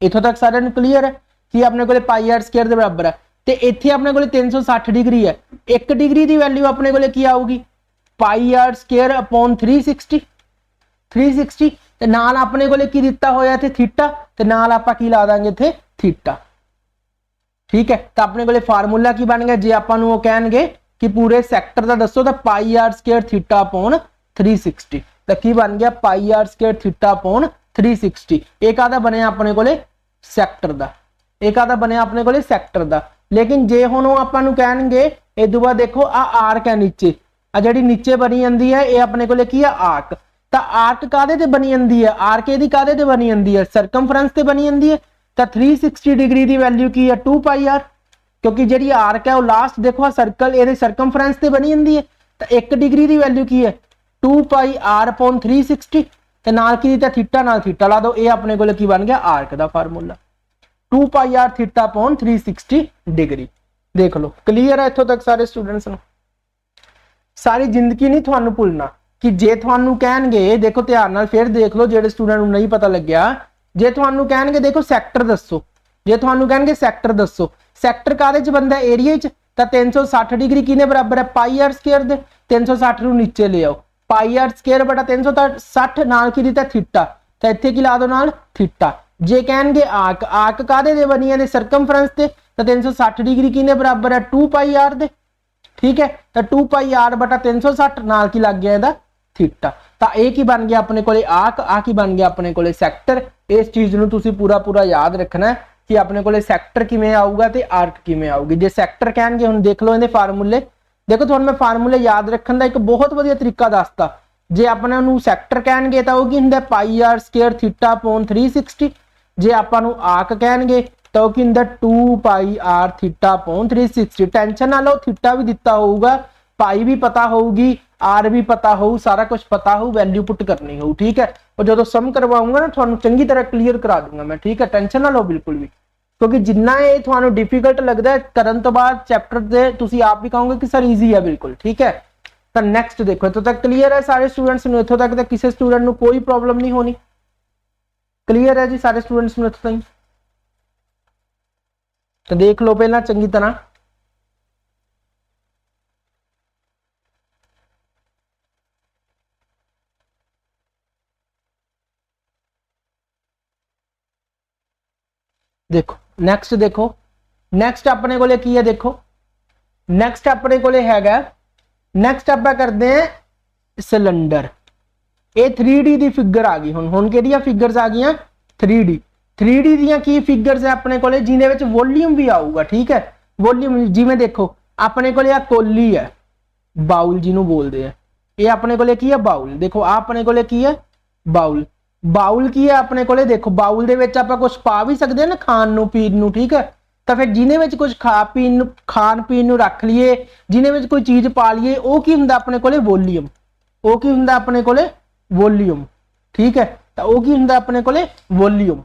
ਇਥੋਂ ਤੱਕ ਸਾਰਿਆਂ ਨੂੰ ਕਲੀਅਰ ਹੈ ਕਿ ਆਪਣੇ ਕੋਲੇ ਪਾਈ ਆਰ ਸਕੁਅਰ ਦੇ ਬਰਾਬਰ ਹੈ। ਤੇ ਇੱਥੇ ਆਪਣੇ ਕੋਲੇ 360 ਡਿਗਰੀ ਹੈ, 1 ਡਿਗਰੀ ਦੀ ਵੈਲਿਊ ਆਪਣੇ ਕੋਲੇ ਕੀ ਆਊਗੀ, ਪਾਈ ਆਰ ਸਕੁਅਰ ਅਪਨ 360 ਤੇ ਨਾਲ ਆਪਣੇ ਕੋਲੇ ਕੀ ਦਿੱਤਾ ਹੋਇਆ ਇੱਥੇ ਥੀਟਾ, ਤੇ ਨਾਲ ਆਪਾਂ ਕੀ ਲਾ ਦਾਂਗੇ ਇੱਥੇ ਥੀਟਾ। ਠੀਕ ਹੈ, ਤਾਂ ਆਪਣੇ ਕੋਲੇ ਫਾਰਮੂਲਾ ਕੀ ਬਣ ਗਿਆ, ਜੇ ਆਪਾਂ ਨੂੰ ਉਹ ਕਹਿਣਗੇ ਕਿ ਪੂਰੇ ਸੈਕਟਰ ਦਾ ਦੱਸੋ ਤਾਂ ਪਾਈ ਆਰ ਸਕੁਅਰ ਥੀਟਾ ਅਪਨ 360, ਤਾਂ ਕੀ ਬਣ ਗਿਆ ਪਾਈ ਆਰ ਸਕੁਅਰ ਥੀਟਾ ਅਪਨ 360। ਇਹ ਕਾਹਦਾ ਬਣਿਆ ਆਪਣੇ ਕੋਲੇ, ਸੈਕਟਰ ਦਾ। ਇਹ ਕਾਹਦਾ ਬਣਿਆ ਆਪਣੇ ਕੋਲੇ, ਸੈਕਟਰ ਦਾ। ਲੇਕਿਨ ਜੇ ਹੁਣ ਉਹ ਆਪਾਂ ਨੂੰ ਕਹਿਣਗੇ ਇਹ ਤੋਂ ਬਾਅਦ ਦੇਖੋ ਆ ਆਰਕ ਹੈ ਨੀਚੇ, ਆ ਜਿਹੜੀ ਨੀਚੇ ਬਣੀ ਜਾਂਦੀ ਹੈ ਇਹ ਆਪਣੇ ਕੋਲੇ ਕੀ ਆ, ਆਰਕ। ਤਾਂ ਆਰਕ ਕਾਹਦੇ ਤੇ ਬਣੀ ਜਾਂਦੀ ਹੈ, ਆਰਕ ਇਹਦੀ ਕਾਹਦੇ ਤੇ ਬਣੀ ਜਾਂਦੀ ਹੈ, ਸਰਕਮਫਰੈਂਸ ਤੇ ਬਣੀ ਜਾਂਦੀ ਹੈ। ਤਾਂ 360 ਡਿਗਰੀ ਦੀ ਵੈਲਿਊ ਕੀ ਹੈ, 2 ਪਾਈ ਆਰ, ਕਿਉਂਕਿ ਜਿਹੜੀ ਆਰਕ ਹੈ ਉਹ ਲਾਸਟ ਦੇਖੋ ਸਰਕਲ ਇਹਦੇ ਸਰਕਮਫਰੈਂਸ ਤੇ ਬਣੀ ਜਾਂਦੀ ਹੈ। ਤਾਂ 1 ਡਿਗਰੀ ਦੀ ਵੈਲਿਊ ਕੀ ਹੈ, 2 ਪਾਈ ਆਰ ਅਪਨ 360 ਤੇ ਨਾਲ ਕੀ ਦਿੱਤਾ ਥੀਟਾ, ਨਾਲ ਥੀਟਾ ਲਾ ਦੋ। ਇਹ ਆਪਣੇ ਕੋਲ ਕੀ ਬਣ ਗਿਆ, ਆਰਕ ਦਾ ਫਾਰਮੂਲਾ 2 ਪਾਈ ਆਰ ਥੀਟਾ ਅਪਨ 360 ਡਿਗਰੀ। ਦੇਖ ਲਓ ਕਲੀਅਰ ਹੈ ਇੱਥੋਂ ਤੱਕ ਸਾਰੇ ਸਟੂਡੈਂਟਸ ਨੂੰ। ਸਾਰੀ ਜ਼ਿੰਦਗੀ ਨਹੀਂ ਤੁਹਾਨੂੰ ਭੁੱਲਣਾ ਕਿ ਜੇ ਤੁਹਾਨੂੰ ਕਹਿਣਗੇ, ਦੇਖੋ ਧਿਆਨ ਨਾਲ ਫਿਰ ਦੇਖ ਲਓ ਜਿਹੜੇ ਸਟੂਡੈਂਟ ਨੂੰ ਨਹੀਂ ਪਤਾ ਲੱਗਿਆ, ਜੇ ਤੁਹਾਨੂੰ ਕਹਿਣਗੇ ਦੇਖੋ ਸੈਕਟਰ ਦੱਸੋ, ਜੇ ਤੁਹਾਨੂੰ ਕਹਿਣਗੇ ਸੈਕਟਰ ਦੱਸੋ, ਸੈਕਟਰ ਕਾਹਦੇ ਚ ਬੰਦਾ, ਏਰੀਆ ਚ। ਤਾਂ 360 ਡਿਗਰੀ ਕਿਹਨੇ ਬਰਾਬਰ ਹੈ, ਪਾਈ ਆਰ ਸਕੁਅਰ ਦੇ। 360 ਨੂੰ ਨੀਚੇ ਲੈ ਆਓ, ਪਾਈ ਆਰ ਸਕੁਅਰ ਬਟਾ 360 ਨਾਲ ਕੀ ਦਿੱਤਾ ਥੀਟਾ, ਤਾਂ ਇੱਥੇ ਕੀ ਲਾ ਦੋ ਨਾਲ ਥੀਟਾ। ਜੇ ਕਹਿਣਗੇ ਆਰਕ, ਆਰਕ ਕਾਹਦੇ ਦੇ ਬਣੀ ਹੈ, ਸਰਕਮਫਰੈਂਸ ਤੇ। ਤਾਂ 360 ਡਿਗਰੀ ਕਿਹਨੇ ਬਰਾਬਰ ਹੈ, 2 ਪਾਈ ਆਰ ਦੇ। ਠੀਕ ਹੈ, ਤਾਂ 2 ਪਾਈ ਆਰ ਬਟਾ 360 ਨਾਲ ਕੀ ਲੱਗ ਗਿਆ ਇਹਦਾ ਥੀਟਾ। ਤਾਂ ਇਹ ਕੀ ਬਣ ਗਿਆ ਆਪਣੇ ਕੋਲੇ ਆਰਕ, ਆ ਕੀ ਬਣ ਗਿਆ ਆਪਣੇ ਕੋਲੇ ਸੈਕਟਰ। ਇਸ ਚੀਜ਼ ਨੂੰ ਤੁਸੀਂ ਪੂਰਾ ਪੂਰਾ ਯਾਦ ਰੱਖਣਾ ਕਿ ਆਪਣੇ ਕੋਲੇ ਸੈਕਟਰ ਕਿਵੇਂ ਆਊਗਾ ਤੇ ਆਰਕ ਕਿਵੇਂ ਆਊਗੀ। ਜੇ ਸੈਕਟਰ ਕਹਿਣਗੇ, ਹੁਣ ਦੇਖ ਲਓ ਇਹਦੇ ਫਾਰਮੂਲੇ, ਦੇਖੋ ਤੁਹਾਨੂੰ ਮੈਂ ਫਾਰਮੂਲੇ ਯਾਦ ਰੱਖਣ ਦਾ ਇੱਕ ਬਹੁਤ ਵਧੀਆ ਤਰੀਕਾ ਦੱਸਤਾ। ਜੇ ਆਪਾਂ ਨੂੰ ਸੈਕਟਰ ਕਹਿਣਗੇ ਤਾਂ ਉਹ ਕੀ ਹੁੰਦਾ, ਪਾਈ ਆਰ ਸਕੁਅਰ ਥੀਟਾ ਅਪਨ 360। ਜੇ ਆਪਾਂ ਨੂੰ ਆਰਕ ਕਹਿਣਗੇ ਤਾਂ ਉਹ ਕੀ ਹੁੰਦਾ, 2 ਪਾਈ ਆਰ ਥੀਟਾ ਅਪਨ 360। ਟੈਨਸ਼ਨ ਨਾ ਲਓ, ਥੀਟਾ ਵੀ ਦਿੱਤਾ ਹੋਊਗਾ, ਪਾਈ ਵੀ ਪਤਾ ਹੋਊਗੀ, ਆਰ ਵੀ ਪਤਾ ਹੋਊ, ਸਾਰਾ ਕੁਝ ਪਤਾ ਹੋਊ, ਵੈਲਿਊ ਪੁੱਟ ਕਰਨੀ ਹੋਊ। ਠੀਕ ਹੈ, और जो सम करवाऊंगा ना ਤੁਹਾਨੂੰ ਚੰਗੀ ਤਰ੍ਹਾਂ क्लीयर करा दूंगा मैं। ठीक है, टेंशन ना लो बिल्कुल भी, क्योंकि जिन्ना ये ਤੁਹਾਨੂੰ डिफिकल्ट लगता है ਕਰਨ ਤੋਂ ਬਾਅਦ ਚੈप्टर ਦੇ ਤੁਸੀਂ ਆਪ ਵੀ ਕਹੋਗੇ ਕਿ ਸਰ ਈਜ਼ੀ ਹੈ बिल्कुल। ठीक है, ਤਾਂ ਨੈਕਸਟ ਦੇਖੋ, ਇੱਥੋਂ ਤੱਕ क्लीयर है ਸਾਰੇ ਸਟੂਡੈਂਟਸ ਨੂੰ, ਇੱਥੋਂ ਤੱਕ ਤਾਂ ਕਿਸੇ ਸਟੂਡੈਂਟ ਨੂੰ ਕੋਈ ਪ੍ਰੋਬਲਮ ਨਹੀਂ ਹੋਣੀ। क्लीयर है जी ਸਾਰੇ ਸਟੂਡੈਂਟਸ ਨੂੰ ਇੱਥੋਂ ਤੱਕ। ਤਾਂ ਦੇਖ ਲਓ ਪਹਿਲਾਂ ਚੰਗੀ ਤਰ੍ਹਾਂ। देखो नेक्स्ट, देखो नेक्स्ट अपने को की है, देखो नेक्स्ट अपने को हैगा, नेक्स्ट आप करते हैं सिलेंडर। ये 3D दी फिगर आ गई, हुण किहड़ियां फिगर्स आ गई 3D। 3D दी की फिगर्स है अपने को जिन्हें विच वॉल्यूम भी आऊगा। ठीक है, वॉल्यूम जिवें देखो अपने को कोली है, बाउल जिन्हों बोलते हैं, ये अपने को की है बाउल। देखो अपने को की है बाउल। बाउल की है अपने को, देखो बाउल दे विच आपां कुछ पा भी सकते हैं ना खाण नूं पीण नूं। ठीक है, तो फिर जिन्हें विच कुछ खाण पीण नूं रख लीए, जिन्हें विच कोई चीज़ पा लीए, वो की हुंदा अपने कोले वॉल्यूम। वो की हुंदा अपने कोले वॉल्यूम। ठीक है, तो वो की हुंदा अपने कोले वॉल्यूम।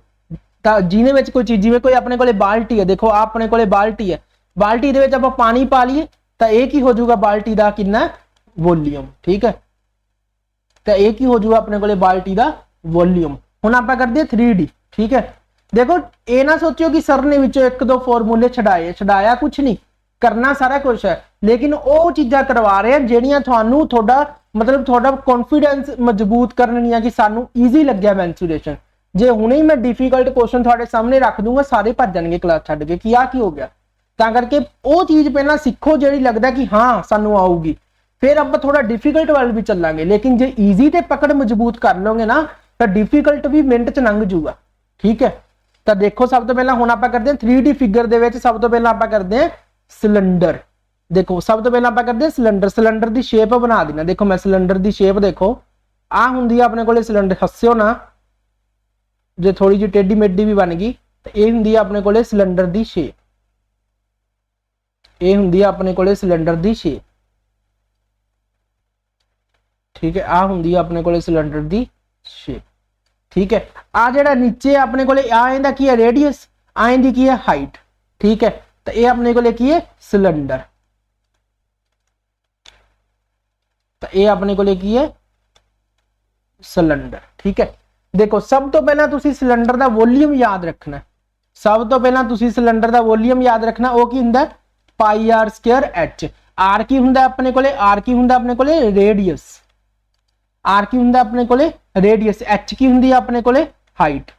तो जिन्हें विच कोई चीज़, जिवें कोई अपने कोले बाल्टी है, देखो आ अपने कोले बाल्टी है, बाल्टी दे विच आपां पानी पा लीए तो ये की हो जाऊगा बाल्टी दा कितना वॉल्यूम। ठीक है, तो ये की हो जाऊगा अपने कोले बाल्टी दा वॉल्यूम। हुण आपां करदे 3D। ठीक है, देखो ये ना सोचो कि सर ने विचों 1-2 फॉर्मूले छडाया कुछ नहीं, करना सारा कुछ है, लेकिन वो चीज़ां करवा रहे हैं जिहड़ियां तुहानूं थोड़ा मतलब थोड़ा कॉन्फिडेंस मजबूत करनियां कि सानूं ईजी लग्या मैंसुरेशन। जे हुणे ही मैं डिफिकल्ट क्वेश्चन तुहाडे सामने रख दूंगा, सारे भज जाणगे क्लास छड्ड के कि आ की हो गया। तां करके वो चीज़ पहलां सीखो जिहड़ी लगदा कि हाँ सानूं आऊगी, फिर आप थोड़ा डिफिकल्ट वाल भी चलांगे। लेकिन जे ईजी ते पकड़ मजबूत कर लोगे ना तो डिफिकल्ट भी मिनट च लंघ जूगा। ठीक है, तो देखो सब तो पहला हुण आपां करदे हैं 3D फिगर दे विच, सब तो पहला आपां करदे हैं सिलेंडर। देखो सब तो पहला आपां करदे हैं सिलेंडर। सिलेंडर दी शेप बना देना, देखो मैं सिलेंडर दी शेप देखो आ हुंदी है अपने कोले सिलेंडर, हस्सिओ ना जे थोड़ी जी टेढ़ी मेढ़ी भी बन गई तो ये हुंदी है अपने कोले सिलेंडर दी शेप। ये हुंदी है अपने कोले सिलेंडर दी शेप, ठीक है। आ हुंदी है अपने कोले सिलेंडर दी शेप, ठीक है। आ जेड़ा नीचे अपने कोले आ इंदा की है रेडियस, आ इंदी की है हाइट, ठीक है। तो ये अपने कोले की है सिलेंडर, तो ये अपने कोले की है सिलेंडर, ठीक है। देखो सब तो पहला तुसी सिलेंडर दा वॉल्यूम याद रखना, सब तो पहला तुसी सिलेंडर दा वॉल्यूम याद रखना, वो की हुंदा pi R square H. Are की हुंदा अपने कोले, आर की हुंदा अपने कोले रेडियस, आर की हुंदा अपने कोले रेडियस, एच की हुंदी अपने कोले हाइट,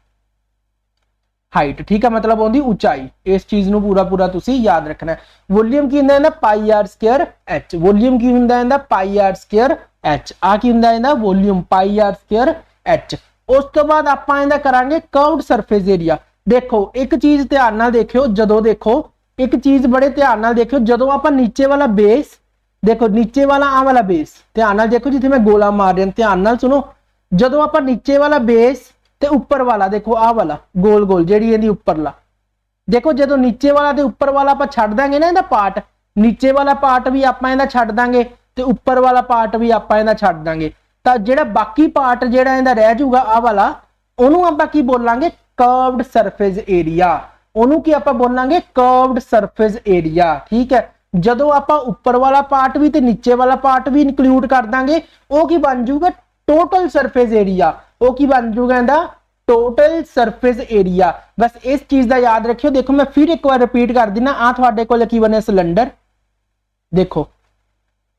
हाइट, ठीक है, मतलब होंदी ऊंचाई। इस चीज नु पूरा पूरा तुसी याद रखना है। वॉल्यूम की हुंदा pi R square H, volume की हुंदा पाई आर स्क्वायर एच, आ की हुंदा volume pi R square H. उस तो बाद आपां इहदा करांगे कर्व्ड सरफेस एरिया। देखो एक चीज ध्यान नाल देखियो, जदों देखो एक चीज बड़े ध्यान नाल देखियो, जदों आपां नीचे वाला बेस, देखो नीचे वाला आ वाला बेस ध्यान नाल देखो, जिथे मैं गोला मार रहा ध्यान नाल सुनो, जदों आपां नीचे वाला बेस ते ऊपर वाला देखो आ वाला गोल गोल जेड़ी इहदी उपरला, देखो जदों नीचे वाला ते ऊपर वाला आपां छड्ड दांगे ना इहदा पार्ट, नीचे वाला पार्ट भी आपां इहदा छड्ड दांगे ते ऊपर वाला पार्ट भी आपां इहदा छड्ड दांगे, तां जेड़ा बाकी पार्ट जेड़ा इहदा रह जाऊगा आ वाला, ओनू आपां की बोलांगे कर्व्ड सरफेस एरिया, ओनू की आपां बोलांगे कर्व्ड सरफेस एरिया, ठीक है। जदों आपां ऊपर वाला पार्ट भी ते नीचे वाला पार्ट भी इंक्लूड कर दांगे, वो की बन जाऊगा टोटल सरफेस एरिया, वो की बन जाऊगा इहदा टोटल सरफेस एरिया। बस इस चीज का याद रखियो। देखो मैं फिर एक बार रिपीट कर देना, आ तुहाडे कोल की बने सिलेंडर, देखो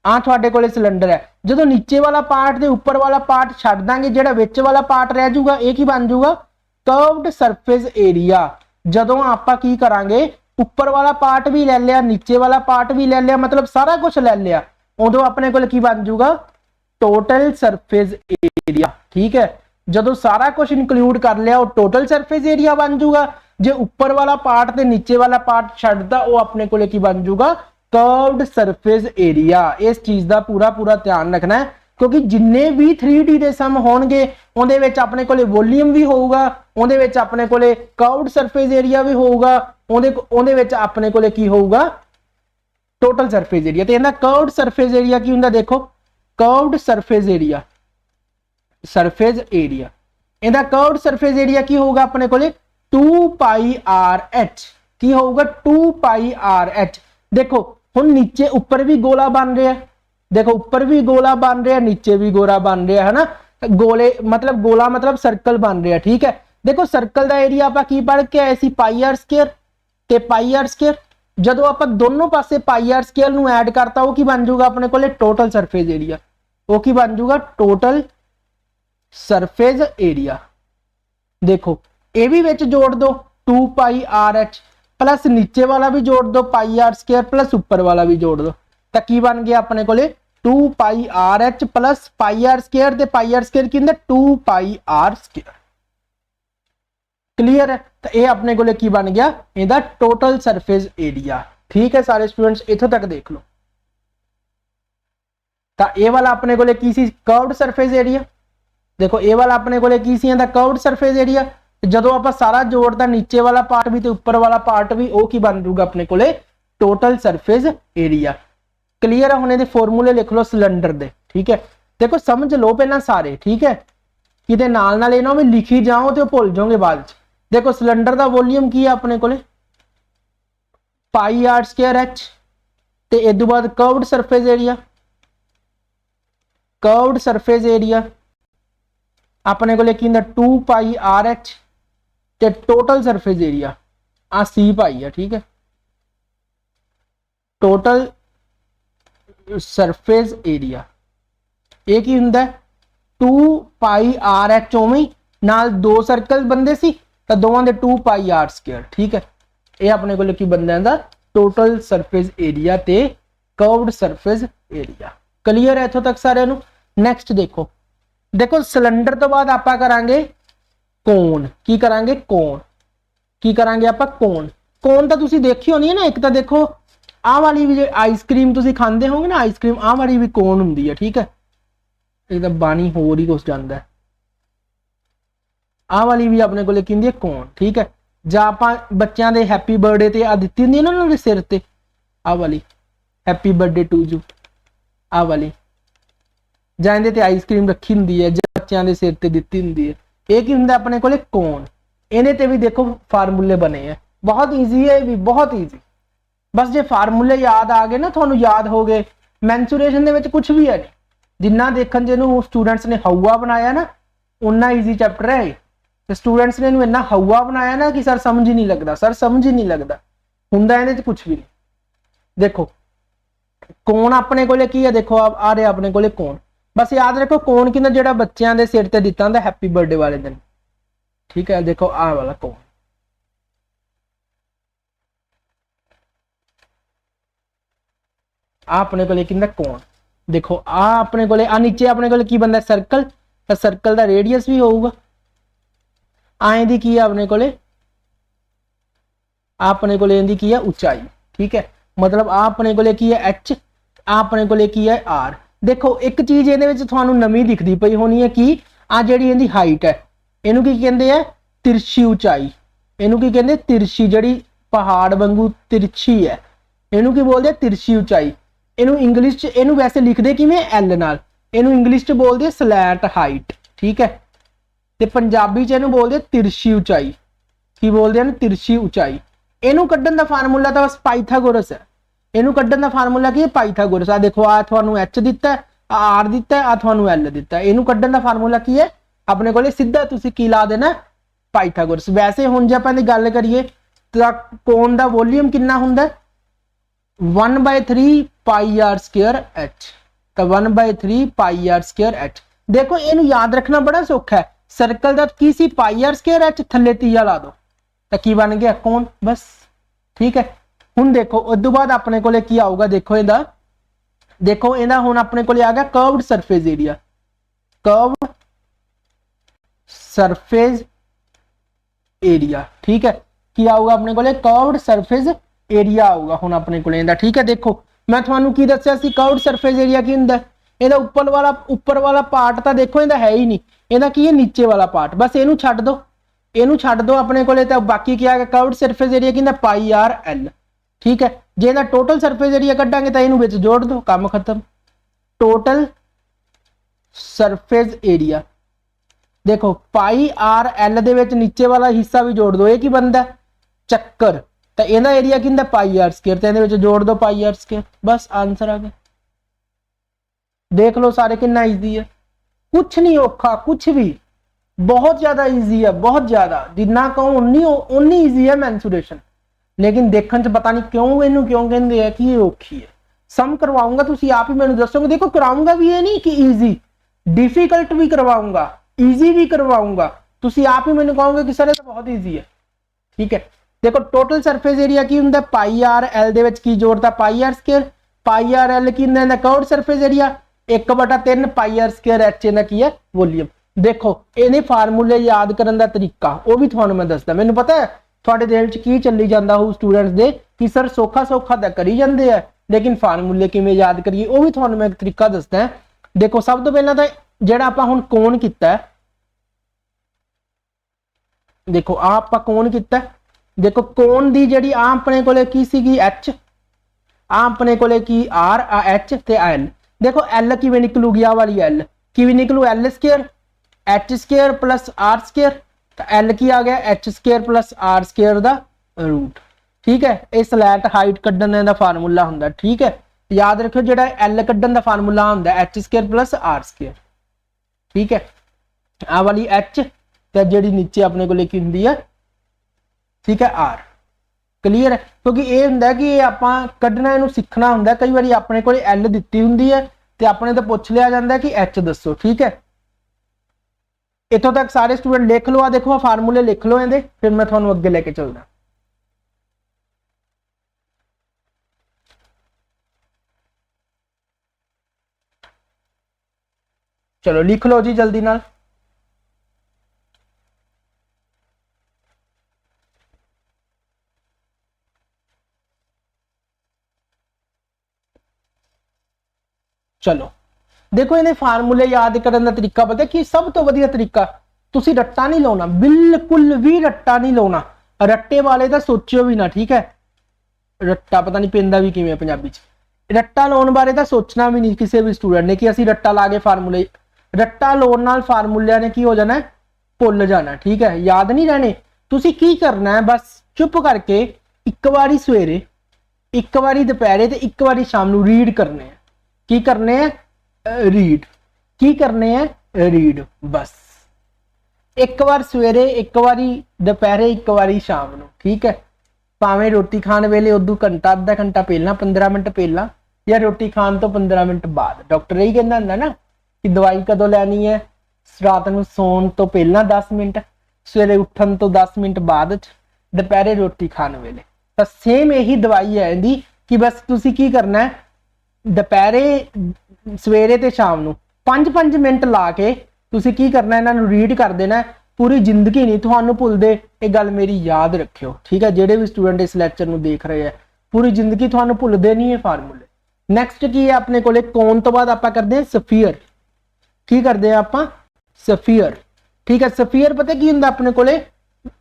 आ तुहाडे कोले सिलेंडर है, जदों नीचे वाला पार्ट ते ऊपर वाला पार्ट छड्ड दांगे, जेड़ा विच वाला पार्ट रह जाऊगा ये की बन जाऊगा कर्व्ड सरफेस एरिया। जदों आपां की करांगे ऊपर वाला पार्ट भी ले लिया, नीचे वाला पार्ट भी ले लिया, मतलब सारा कुछ ले लिया, उदों अपने कोल की बन जाऊगा टोटल सरफेस एरिया, ठीक है। जदों सारा कुछ इंक्लूड कर लिया वो टोटल सरफेस एरिया बन जाऊगा। जे ऊपर वाला पार्ट ते नीचे वाला पार्ट छड्डदा वो अपने कोले की बन जाऊगा कर्व्ड सरफेस एरिया। इस चीज का पूरा पूरा ध्यान रखना है, क्योंकि जिन्ने भी 3D दे सम होणगे उहदे विच अपने कोले वॉल्यूम भी होऊगा, उहदे विच अपने कोले कर्व्ड सरफेस एरिया भी होऊगा, उहदे विच अपने कोले की होऊगा टोटल सरफेस एरिया। ते इहदा कर्व्ड सरफेस एरिया की हुंदा, देखो curved surface area, surface area इहदा कर्व्ड सरफेस एरिया की होगा अपने कोले 2 पाई आर एच, की होगा 2 पाई आर एच। देखो हुण नीचे ऊपर भी गोला बन रहा है, देखो ऊपर भी गोला बन रहा है, नीचे भी गोला बन रहा है ना, गोले मतलब गोला मतलब सर्कल बन रहा है, ठीक है। देखो सर्कल का एरिया आप की पढ़ के आए सी पाई आर स्क्वायर ते पाई आर स्क्वायर, जदों आप दोनों पासे पाई आर स्क्वायर नूं ऐड करता वो की बन जाऊगा अपने कोले टोटल सरफेस एरिया, वो की बन जाऊगा टोटल सरफेस एरिया। देखो ये भी विच जोड़ दो 2 पाई आर एच, प्लस नीचे वाला भी जोड़ दो पाई आर स्क्वायर, प्लस ऊपर वाला भी जोड़ दो, तो की बन गया अपने कोले 2 pi R H plus pi R square, ते पाई आर स्क्वायर की 2 पाई आर स्क्वायर। क्लियर है? तो ये अपने कोले की बन गया इहदा टोटल सरफेस एरिया, ठीक है सारे स्टूडेंट्स इथों तक देख लो। तो ये वाला अपने कोले की सी कर्व्ड सरफेस एरिया, देखो ये वाला अपने कोले की सी कर्व्ड सरफेस एरिया, जदों आप सारा जोड़दा नीचे वाला पार्ट भी ते ऊपर वाला पार्ट भी, वो की बन जाऊगा अपने कोले टोटल सरफेस एरिया। क्लियर है? हुण इहदे फॉर्मूले लिख लो सिलेंडर दे, ठीक है। देखो समझ लो पहला सारे, ठीक है, किते नाल नाल इन्हां भी लिखी जाओ तो भुल जाओगे बाद च। देखो सिलेंडर का वॉल्यूम की है अपने कोले पाई आर स्क्वायर एच, ते इस बाद curved surface area, curved surface area अपने को 2 पाई आर एच, ते टोटल सरफेस एरिया आ सी पाई है, ठीक है। टोटल सरफेस एरिया ये की हुंदा 2 पाई आर एच, उवें नाल दो सर्कल बनते सी तो दोवां दे 2 पाई आर स्क्वायर, ठीक है। ये अपने को की बनदा दा टोटल सरफेस एरिया ते कर्व्ड सरफेस एरिया। क्लियर है इथों तक सारे नूं? नैक्सट देखो, देखो सिलेंडर तो बाद आप करांगे कोन, की करांगे कोन, की करांगे आप कोन। कोन तो तुसी देखी होनी है ना, एक तो देखो आ वाली भी आइसक्रीम तुसी खांदे होंगे ना, आइसक्रीम आ वाली भी कोन हुंदी है, ठीक है। एक तो बानी होर ही कुछ जांदा है, आ वाली भी अपने को कहंदी है कोन, ठीक है। जां आपां बच्चों के हैप्पी बर्थडे ते आ दित्ती हुंदी है ना उन्हां दे सिर ते, आ वाली हैप्पी बर्थडे टू यू, आ वाली ਜਾਂ ਇਹਦੇ ਤੇ ਆਈਸਕ੍ਰੀਮ ਰੱਖੀ ਹੁੰਦੀ ਹੈ ਜਾਂ ਬੱਚਿਆਂ ਦੇ ਸਿਰ ਤੇ ਦਿੱਤੀ ਹੁੰਦੀ ਹੈ। ਇਹ ਕੀ ਹੁੰਦਾ ਆਪਣੇ ਕੋਲੇ ਕੌਣ, ਇਹਨੇ ਤੇ ਵੀ ਦੇਖੋ ਫਾਰਮੂਲੇ ਬਣੇ ਆ, ਬਹੁਤ ਈਜ਼ੀ ਹੈ ਵੀ, ਬਹੁਤ ਈਜ਼ੀ। ਬਸ ਜੇ ਫਾਰਮੂਲੇ ਯਾਦ ਆ ਗਏ ਨਾ, ਤੁਹਾਨੂੰ ਯਾਦ ਹੋ ਗਏ, ਮੈਂਸੂਰੇਸ਼ਨ ਦੇ ਵਿੱਚ ਕੁਝ ਵੀ ਹੈ ਨਹੀਂ। ਜਿੰਨਾ ਦੇਖਣ ਜਿਹਨੂੰ ਸਟੂਡੈਂਟਸ ਨੇ ਹਊਆ ਬਣਾਇਆ ਨਾ, ਉਨਾ ਈਜ਼ੀ ਚੈਪਟਰ ਹੈ। ਤੇ ਸਟੂਡੈਂਟਸ ਨੇ ਇਹਨੂੰ ਇੰਨਾ ਹਊਆ ਬਣਾਇਆ ਨਾ ਕਿ ਸਰ ਸਮਝ ਹੀ ਨਹੀਂ ਲੱਗਦਾ, ਸਰ ਸਮਝ ਹੀ ਨਹੀਂ ਲੱਗਦਾ, ਹੁੰਦਾ ਇਹਦੇ ਚ ਕੁਝ ਵੀ ਨਹੀਂ। ਦੇਖੋ ਕੌਣ ਆਪਣੇ ਕੋਲੇ ਕੀ ਹੈ, ਦੇਖੋ ਆ ਰਿਹਾ ਆਪਣੇ ਕੋਲੇ ਕੌਣ। बस याद रखो कौन किंदा जेड़ा बच्चों के सिर ते दिता हुंदा हैप्पी बर्थडे वाले दिन, ठीक है। देखो आ वाला कौन, आ अपने कोले किंदा कौन, देखो आ अपने कोले, आ नीचे अपने कोले की बंदा सर्कल, तो सर्कल दा रेडियस भी होगा। आए दी की है अपने कोले, अपने कोले इंदी की है ऊंचाई, ठीक है। मतलब आ अपने कोले की है एच, आ अपने कोले की है आर। देखो एक चीज ਇਹਦੇ ਵਿੱਚ ਤੁਹਾਨੂੰ ਨਵੀਂ ਦਿਖਦੀ ਪਈ ਹੋਣੀ ਹੈ ਕਿ ਆ ਜਿਹੜੀ ਇਹਦੀ ਹਾਈਟ ਹੈ, ਇਹਨੂੰ ਕੀ ਕਹਿੰਦੇ ਆ, ਤਿਰਛੀ ਉਚਾਈ। ਇਹਨੂੰ ਕੀ ਕਹਿੰਦੇ, ਤਿਰਛੀ, ਜਿਹੜੀ ਪਹਾੜ ਵਾਂਗੂ ਤਿਰਛੀ ਹੈ, ਇਹਨੂੰ ਕੀ ਬੋਲਦੇ ਆ, ਤਿਰਛੀ ਉਚਾਈ। ਇਹਨੂੰ ਇੰਗਲਿਸ਼ ਚ ਇਹਨੂੰ ਵੈਸੇ ਲਿਖਦੇ ਕਿਵੇਂ, ਐਲ ਨਾਲ, ਇਹਨੂੰ ਇੰਗਲਿਸ਼ ਚ ਬੋਲਦੇ ਆ ਸਲੈਂਟ ਹਾਈਟ, ਠੀਕ ਹੈ। ਤੇ ਪੰਜਾਬੀ ਚ ਇਹਨੂੰ ਬੋਲਦੇ ਆ ਤਿਰਛੀ ਉਚਾਈ। ਕੀ ਬੋਲਦੇ ਹਨ, ਤਿਰਛੀ ਉਚਾਈ। ਇਹਨੂੰ ਕੱਢਣ ਦਾ ਫਾਰਮੂਲਾ ਤਾਂ ਬਸ ਪਾਈਥਾਗੋਰਸ ਹੈ। ਇਹਨੂੰ ਕੱਢਣ ਦਾ ਫਾਰਮੂਲਾ ਕੀ ਹੈ, ਪਾਈਥਾਗੋਰਸ। ਆ ਦੇਖੋ ਆ ਤੁਹਾਨੂੰ ਐਚ ਦਿੱਤਾ, ਆ ਆਰ ਦਿੱਤਾ, ਆ ਤੁਹਾਨੂੰ ਐਲ ਦਿੱਤਾ। ਇਹਨੂੰ ਕੱਢਣ ਦਾ ਫਾਰਮੂਲਾ ਕੀ ਹੈ ਆਪਣੇ ਕੋਲੇ, ਸਿੱਧਾ ਤੁਸੀਂ ਕੀ ਲਾ ਦੇਣਾ, ਪਾਈਥਾਗੋਰਸ। ਵੈਸੇ ਹੁਣ ਜੇ ਆਪਾਂ ਦੀ ਗੱਲ ਕਰੀਏ ਤਾਂ ਕੋਨ ਦਾ ਵੋਲਿਊਮ ਕਿੰਨਾ ਹੁੰਦਾ, 1/3 ਪਾਈ ਆਰ ਸਕੁਅਰ ਐਚ। ਤਾਂ 1/3 ਪਾਈ ਆਰ ਸਕੁਅਰ ਐਚ। ਦੇਖੋ ਇਹਨੂੰ ਯਾਦ ਰੱਖਣਾ ਬੜਾ ਸੌਖਾ ਹੈ। ਸਰਕਲ ਦਾ ਕੀ ਸੀ, ਪਾਈ ਆਰ ਸਕੁਅਰ ਐਚ, ਥੱਲੇ ਤੀਆ ਲਾ ਦੋ ਤਾਂ ਕੀ ਬਣ ਗਿਆ, ਕੋਨ, ਬਸ, ਠੀਕ ਹੈ। ਹੁਣ ਦੇਖੋ ਉਸ ਤੋਂ ਬਾਅਦ ਆਪਣੇ ਕੋਲੇ ਕੀ ਆਊਗਾ, ਦੇਖੋ ਇਹਦਾ, ਦੇਖੋ ਇਹਦਾ ਹੁਣ ਆਪਣੇ ਕੋਲੇ ਆ ਗਿਆ curved surface area, curve surface area, ठीक है। की आऊगा अपने को कर्व्ड सरफेस एरिया आऊगा हुण अपने को, ठीक है। देखो मैं थानू की दस्या सी कर्व्ड सरफेस एरिया की हुंदा, इहदा उपर वाला पार्ट तो देखो इहदा है ही नहीं, इहदा की है नीचे वाला पार्ट, बस इहनू छड्ड दो, इहनू छड्ड दो अपने को, तो बाकी क्या है कर्व्ड सरफेस एरिया की पाई आर एल, ठीक है। जे इहदा टोटल सरफेस एरिया कड्डांगे तो इहनू विच जोड़ दो, काम खत्म। टोटल सरफेस एरिया देखो पाई आर एल दे विच नीचे वाला हिस्सा भी जोड़ दो, ये की बनता चक्कर, तो इहदा एरिया की पाई आर स्क्वायर, तो इहदे विच जोड़ दो पाई आर स्क्वायर, बस आंसर आ गया। देख लो सारे कितना ईजी है, कुछ नहीं औखा, कुछ भी बहुत ज्यादा ईजी है, बहुत ज्यादा, जिन्ना कहो उन्नी ईजी है मैंसुरेशन, लेकिन देखने च पता नहीं क्यों इनू क्यों कहते हैं कि ये औखी है। सम करवाऊंगा तुसी आप ही मैंने दसोगे, देखो कराऊंगा भी ये नहीं कि ईजी, डिफिकल्ट भी करवाऊंगा, ईजी भी करवाऊंगा, तुसी आप ही मैंने कहोगे कि सर ये तो बहुत ईजी है, ठीक है। देखो टोटल सरफेस एरिया की हुंदा पाई आर एल दे विच की जोड़ता pi R square, pi R L की हुंदा curved surface area 1/3 pi R square H इहदा की है वॉल्यूम। देखो इहने फार्मूले याद करन दा तरीका वो भी तुहानू मैं दसदा, मैनू पता है तुहाडे दिल च की चली जांदा हो स्टूडेंट्स दे कि सर सौखा सौखा तां करी जांदे आ, लेकिन फार्मूले किवें याद करिए वो भी तुहानू मैं एक तरीका दसदा है। देखो सब तो पहला तो जिहड़ा आपां हुण कोण कीता है, देखो आ आपां कोण कीता, देखो कोण दी जिहड़ी आ अपने कोले की सीगी एच, आ अपने कोले की आर, आ एच ते एल। देखो एल किवें निकलूगी, आ वाली एल किवें निकलू, L square H square plus R square, तो एल की आ गया H square plus R square दा रूट, ठीक है। ये स्लैट हाइट कड्ढण दा फार्मूला हुंदा, ठीक है। याद रखो जिहड़ा एल कड्ढण दा फार्मूला हुंदा H square plus R square, ठीक है। आ वाली एच ते जिहड़ी नीचे अपने को लिखी हुंदी है, ठीक है, आर, क्लीयर है। क्योंकि ये हुंदा कि ये आपां कड्ढना इहनू सीखना हुंदा, कई बारी अपने को एल दित्ती हुंदी है ते अपने तो पुछ लिया जाता है कि एच दसो, ठीक है। इतों तक सारे स्टूडेंट लिख लो, आ देखो आ फार्मूले लिख लो इहदे, फिर मैं तुहानू अगे लेके चलदा। चलो लिख लो जी जल्दी नाल। चलो देखो इन्हें फार्मूले याद करने का तरीका पता कि सब तो वधिया तरीका, तुसी रट्टा नहीं लाना, बिल्कुल भी रट्टा नहीं लाना, रट्टे वाले तो सोचो भी ना, ठीक है। ਰੱਟਾ ਪਤਾ ਨਹੀਂ ਪੈਂਦਾ ਵੀ ਕਿਵੇਂ ਪੰਜਾਬੀ ਚ। ਰੱਟਾ ਲਾਉਣ ਬਾਰੇ ਤਾਂ ਸੋਚਣਾ ਵੀ ਨਹੀਂ ਕਿਸੇ ਵੀ ਸਟੂਡੈਂਟ ਨੇ ਕਿ ਅਸੀਂ ਰੱਟਾ ਲਾ ਕੇ ਫਾਰਮੂਲੇ, ਰੱਟਾ ਲਾਉਣ ਨਾਲ ਫਾਰਮੂਲਿਆਂ ਨੇ ਕੀ ਹੋ ਜਾਣਾ, ਭੁੱਲ ਜਾਣਾ। ਠੀਕ ਹੈ, ਯਾਦ ਨਹੀਂ ਰਹਿਣੇ। ਤੁਸੀਂ ਕੀ ਕਰਨਾ ਹੈ, ਬਸ ਚੁੱਪ ਕਰਕੇ ਇੱਕ ਵਾਰੀ ਸਵੇਰੇ, ਇੱਕ ਵਾਰੀ ਦੁਪਹਿਰੇ ਤੇ ਇੱਕ ਵਾਰੀ ਸ਼ਾਮ ਨੂੰ ਰੀਡ ਕਰਨੇ ਆ। ਕੀ ਕਰਨੇ ਆ, ਰੀਡ। ਕੀ ਕਰਨੇ ਆ, ਰੀਡ। ਬਸ ਇੱਕ ਵਾਰ ਸਵੇਰੇ, ਇੱਕ ਵਾਰੀ ਦੁਪਹਿਰੇ, ਇੱਕ ਵਾਰੀ ਸ਼ਾਮ ਨੂੰ। ਠੀਕ ਹੈ, ਭਾਵੇਂ ਰੋਟੀ ਖਾਣ ਵੇਲੇ ਉਦੋਂ ਘੰਟਾ ਅੱਧਾ ਘੰਟਾ ਪਹਿਲਾਂ, 15 ਮਿੰਟ ਪਹਿਲਾਂ, ਜਾਂ ਰੋਟੀ ਖਾਣ ਤੋਂ 15 ਮਿੰਟ ਬਾਅਦ। ਡਾਕਟਰ ਇਹੀ ਕਹਿੰਦਾ ਹੁੰਦਾ ਨਾ ਕਿ ਦਵਾਈ ਕਦੋਂ ਲੈਣੀ ਹੈ, ਰਾਤ ਨੂੰ ਸੌਣ ਤੋਂ ਪਹਿਲਾਂ 10 ਮਿੰਟ, ਸਵੇਰੇ ਉੱਠਣ ਤੋਂ 10 ਮਿੰਟ ਬਾਅਦ, ਦੁਪਹਿਰੇ ਰੋਟੀ ਖਾਣ ਵੇਲੇ। ਤਾਂ ਸੇਮ ਇਹੀ ਦਵਾਈ ਹੈ ਇਹਦੀ ਕਿ ਬਸ ਤੁਸੀਂ ਕੀ ਕਰਨਾ ਹੈ, ਦੁਪਹਿਰੇ, ਸਵੇਰੇ ਤੇ ਸ਼ਾਮ ਨੂੰ 5-5 ਮਿੰਟ ਲਾ ਕੇ ਤੁਸੀਂ ਕੀ ਕਰਨਾ, ਇਹਨਾਂ ਨੂੰ ਰੀਡ ਕਰ ਦੇਣਾ। ਪੂਰੀ ਜ਼ਿੰਦਗੀ ਨਹੀਂ ਤੁਹਾਨੂੰ ਭੁੱਲਦੇ, ਇਹ ਗੱਲ ਮੇਰੀ ਯਾਦ ਰੱਖਿਓ। ਠੀਕ ਹੈ, ਜਿਹੜੇ ਵੀ ਸਟੂਡੈਂਟ ਇਸ ਲੈਕਚਰ ਨੂੰ ਦੇਖ ਰਹੇ ਆ, ਪੂਰੀ ਜ਼ਿੰਦਗੀ ਤੁਹਾਨੂੰ ਭੁੱਲਦੇ ਨਹੀਂ ਇਹ ਫਾਰਮੂਲੇ। ਨੈਕਸਟ ਕੀ ਹੈ ਆਪਣੇ ਕੋਲੇ, ਕੋਨ ਤੋਂ ਬਾਅਦ ਆਪਾਂ ਕਰਦੇ ਹਾਂ ਸਫੀਅਰ। ਕੀ ਕਰਦੇ ਆ ਆਪਾਂ, ਸਫੀਅਰ। ਠੀਕ ਹੈ, ਸਫੀਅਰ ਪਤਾ ਕੀ ਹੁੰਦਾ ਆਪਣੇ ਕੋਲੇ,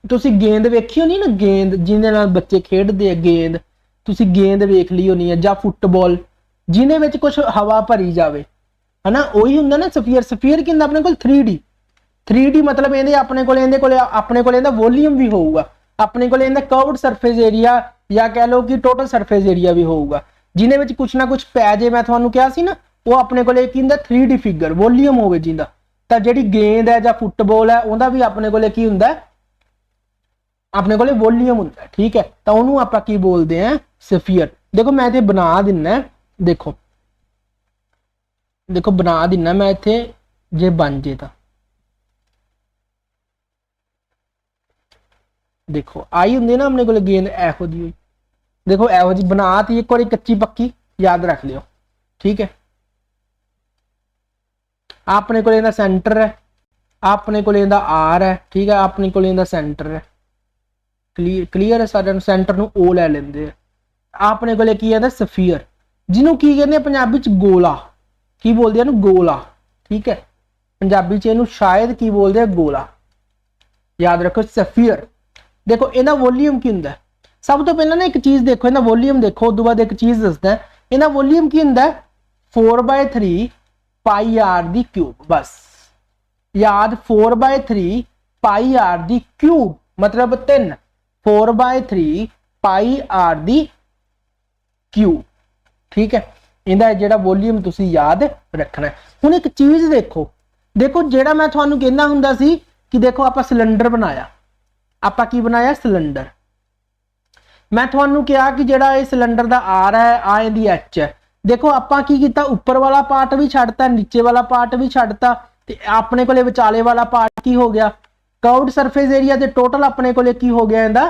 ਤੁਸੀਂ ਗੇਂਦ ਵੇਖੀ ਹੋਣੀ ਨਾ, ਗੇਂਦ ਜਿਹਦੇ ਨਾਲ ਬੱਚੇ ਖੇਡਦੇ ਆ, ਗੇਂਦ ਤੁਸੀਂ ਗੇਂਦ ਵੇਖ ਲਈ ਹੋਣੀ ਹੈ, ਜਾਂ ਫੁੱਟਬਾਲ ਜਿਹਦੇ ਵਿੱਚ ਕੁਝ ਹਵਾ ਭਰੀ ਜਾਵੇ, ਹਨਾ, ਉਹੀ ਹੁੰਦਾ ਨਾ ਸਫੀਅਰ। ਸਫੀਅਰ ਕੀ ਹੁੰਦਾ ਆਪਣੇ ਕੋਲ, 3D। 3D ਮਤਲਬ ਇਹਦੇ ਆਪਣੇ ਕੋਲੇ ਇਹਦਾ ਵੋਲੀਅਮ ਵੀ ਹੋਊਗਾ, ਆਪਣੇ ਕੋਲੇ ਇਹਦਾ ਕਰਵਡ ਸਰਫੇਸ ਏਰੀਆ, ਜਾਂ ਕਹਿ ਲਓ ਕਿ ਟੋਟਲ ਸਰਫੇਸ ਏਰੀਆ ਵੀ ਹੋਊਗਾ, ਜਿਹਦੇ ਵਿੱਚ ਕੁਛ ਨਾ ਕੁਛ ਪੈ ਜੇ। ਮੈਂ ਤੁਹਾਨੂੰ ਕਿਹਾ ਸੀ ਨਾ, ਉਹ ਆਪਣੇ ਕੋਲੇ ਕੀ ਹੁੰਦਾ, 3D ਫਿਗਰ, ਵੋਲੀਅਮ ਹੋਵੇ ਜਿਹਦਾ। ਤਾਂ ਜਿਹੜੀ ਗੇਂਦ ਹੈ ਜਾਂ ਫੁੱਟਬਾਲ ਹੈ, ਉਹਦਾ ਵੀ ਆਪਣੇ ਕੋਲੇ ਕੀ ਹੁੰਦਾ, ਆਪਣੇ ਕੋਲੇ ਵੋਲੀਅਮ ਹੁੰਦਾ। ਠੀਕ ਹੈ, ਤਾਂ ਉਹਨੂੰ ਆਪਾਂ ਕੀ ਬੋਲਦੇ ਆ, ਸਫੀਅਰ। ਦੇਖੋ ਮੈਂ ਇੱਥੇ ਬਣਾ ਦਿੰਨਾ, ਦੇਖੋ ਦੇਖੋ ਬਣਾ ਦਿੰਨਾ ਮੈਂ ਇੱਥੇ, ਜੇ ਬਣ ਜੇ ਤਾਂ देखो आई होंगे ना अपने को गेंद एहो जी हुई, देखो एहो जी बनाती एक बार कच्ची पक्की, याद रख लियो। ठीक है, अपने को सेंटर है, अपने को आर है। ठीक है, अपने को सेंटर है, क्लीयर है सारे। सेंटर नूं ओ लै लेंदे आ। अपने को की है सफीयर, जिन्हों की कहते पंजाबी च गोला, की बोलते हैं गोला। ठीक है, पंजाबी च इहनूं शायद की बोलते हैं गोला, याद रखो सफीयर। देखो इहदा वॉल्यूम की हुंदा है, सब तो पहला ना एक चीज देखो, इहदा वॉल्यूम देखो, उस बाद एक चीज दसदा है, इहदा वॉल्यूम की हुंदा है 4/3 पाई आर दी क्यूब। बस याद, 4/3 पाई आर दी क्यूब मतलब 3, 4/3 पाई आर दी क्यूब। ठीक है, इहदा जिहड़ा वॉल्यूम तुसी याद रखना है। हुण एक चीज देखो, देखो जिहड़ा मैं तुहानूं कहंदा हुंदा सी कि देखो आपां सिलेंडर बनाया, आपां की बनाया सिलेंडर। मैं तुहानूं कहा कि जिहड़ा इह सिलेंडर दा आर है, आ इहदी एच है। देखो आपां की कीता, उपर वाला पार्ट भी छड्डता, नीचे वाला पार्ट भी छड्डता, ते अपने कोले विचाले वाला पार्ट की हो गया, कर्व्ड सरफेस एरिया। ते टोटल अपने कोले की हो गया इहदा,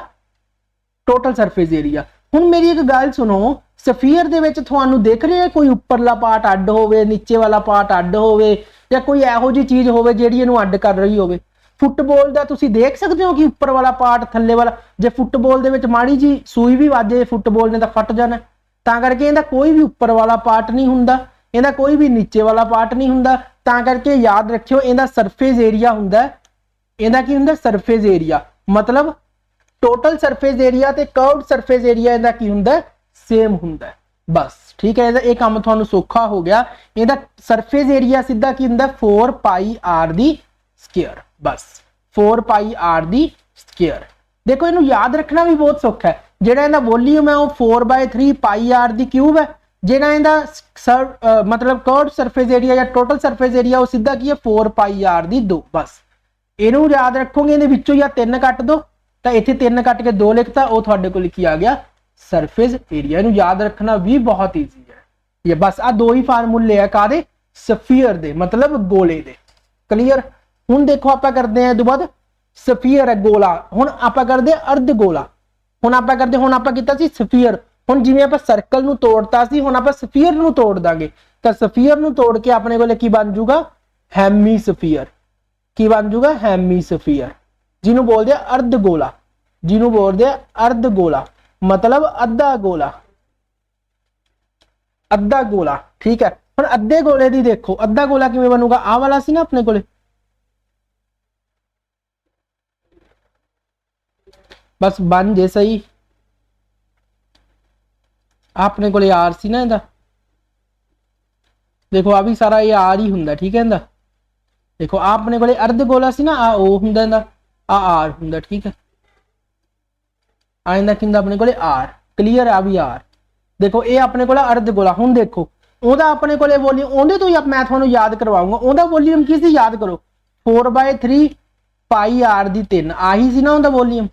टोटल सरफेस एरिया। हुण मेरी एक गल सुनो, सफीयर दे विच तुहानूं दिख रहा है कोई उपरला पार्ट अड्ड होवे, नीचे वाला पार्ट अड्ड होवे, या कोई इहो जी चीज होवे जिहड़ी इहनूं अड्ड कर रही होवे। फुटबॉल का तुसीं देख सकते हो कि उपर वाला पार्ट थल्ले वाला, जे फुटबॉल दे विच माड़ी जी सूई भी वाजे फुटबॉल ने तां फट जाना। तां करके इहदा कोई भी उपर वाला पार्ट नहीं हुंदा, इहदा कोई भी नीचे वाला पार्ट नहीं हुंदा। तां करके याद रखियो, इहदा सरफेस एरिया हुंदा, इहदा की हुंदा सरफेस एरिया, मतलब टोटल सरफेस एरिया ते कर्व्ड सरफेस एरिया इहदा की हुंदा, सेम हुंदा। बस ठीक है, यह काम तुहानूं सौखा हो गया। इहदा सरफेस एरिया सीधा की हुंदा 4 पाई आर दी स्क्वायर। बस 4 पाई आर दी स्क्वायर। देखो इनू याद रखना भी बहुत सौखा है। जेड़ा इहदा वॉल्यूम है वो 4/3 पाई आर दी क्यूब है। जेड़ा इहदा मतलब कर्व्ड सरफेस एरिया या टोटल सरफेस एरिया वो सीधा की है 4 पाई आर दी 2। बस इनू याद रखोगे, इहदे विचों या 3 कट दो, तो इत्थे 3 कट के 2 लिखता, वो तुहाडे कोल की आ गया सरफेस एरिया। इनू याद रखना भी बहुत ईजी है। ये बस आ 2 ही फार्मूले है कादे, सफीयर दे मतलब गोले दे। क्लीयर। हुण देखो आप करते हैं, बाद सफीयर है गोला, हुण आप करते अर्ध गोला। हुण आप करते, हुण आप कीता सी सफीयर, हुण जिवें आप सर्कल नूं तोड़ता सी, हुण आप सफीयर नूं तोड़ दांगे, तां सफीयर नूं तोड़ के अपने कोले की बन जूगा, हेमीस्फीयर। की बन जूगा, हेमीस्फीयर, जिन्हों बोलते हैं अर्ध गोला, जिन्हों बोलते हैं अर्ध गोला मतलब अद्धा गोला, अद्धा गोला। ठीक है, हुण अद्धे गोले दी देखो, अद्धा गोला किवें बनूगा, आ वाला सी ना अपने कोले, बस बन जे सही। अपने को आर सी ना इहदा, देखो आ भी सारा ये आर ही हुंदा, ठीक है इहदा। देखो आ अपने को अर्धगोला सी ना, आ ओ हुंदा इहदा, आ आर हुंदा, ठीक है। आ इहदा किंदा अपने को आर, क्लीयर आ भी आर। देखो ये अपने को अर्धगोला, हुण देखो ਉਹਦਾ ਆਪਣੇ ਕੋਲੇ ਵੋल्यूम, ਉਹਦੇ ਤੋਂ ਹੀ ਮੈਂ ਤੁਹਾਨੂੰ याद करवाऊंगा। ਉਹਦਾ वॉल्यूम ਕੀ ਸੀ याद करो, 4/3 ਪਾਈ ਆਰ ਦੀ 3 ਆਹੀ ਸੀ ਨਾ ਉਹਦਾ वॉल्यूम,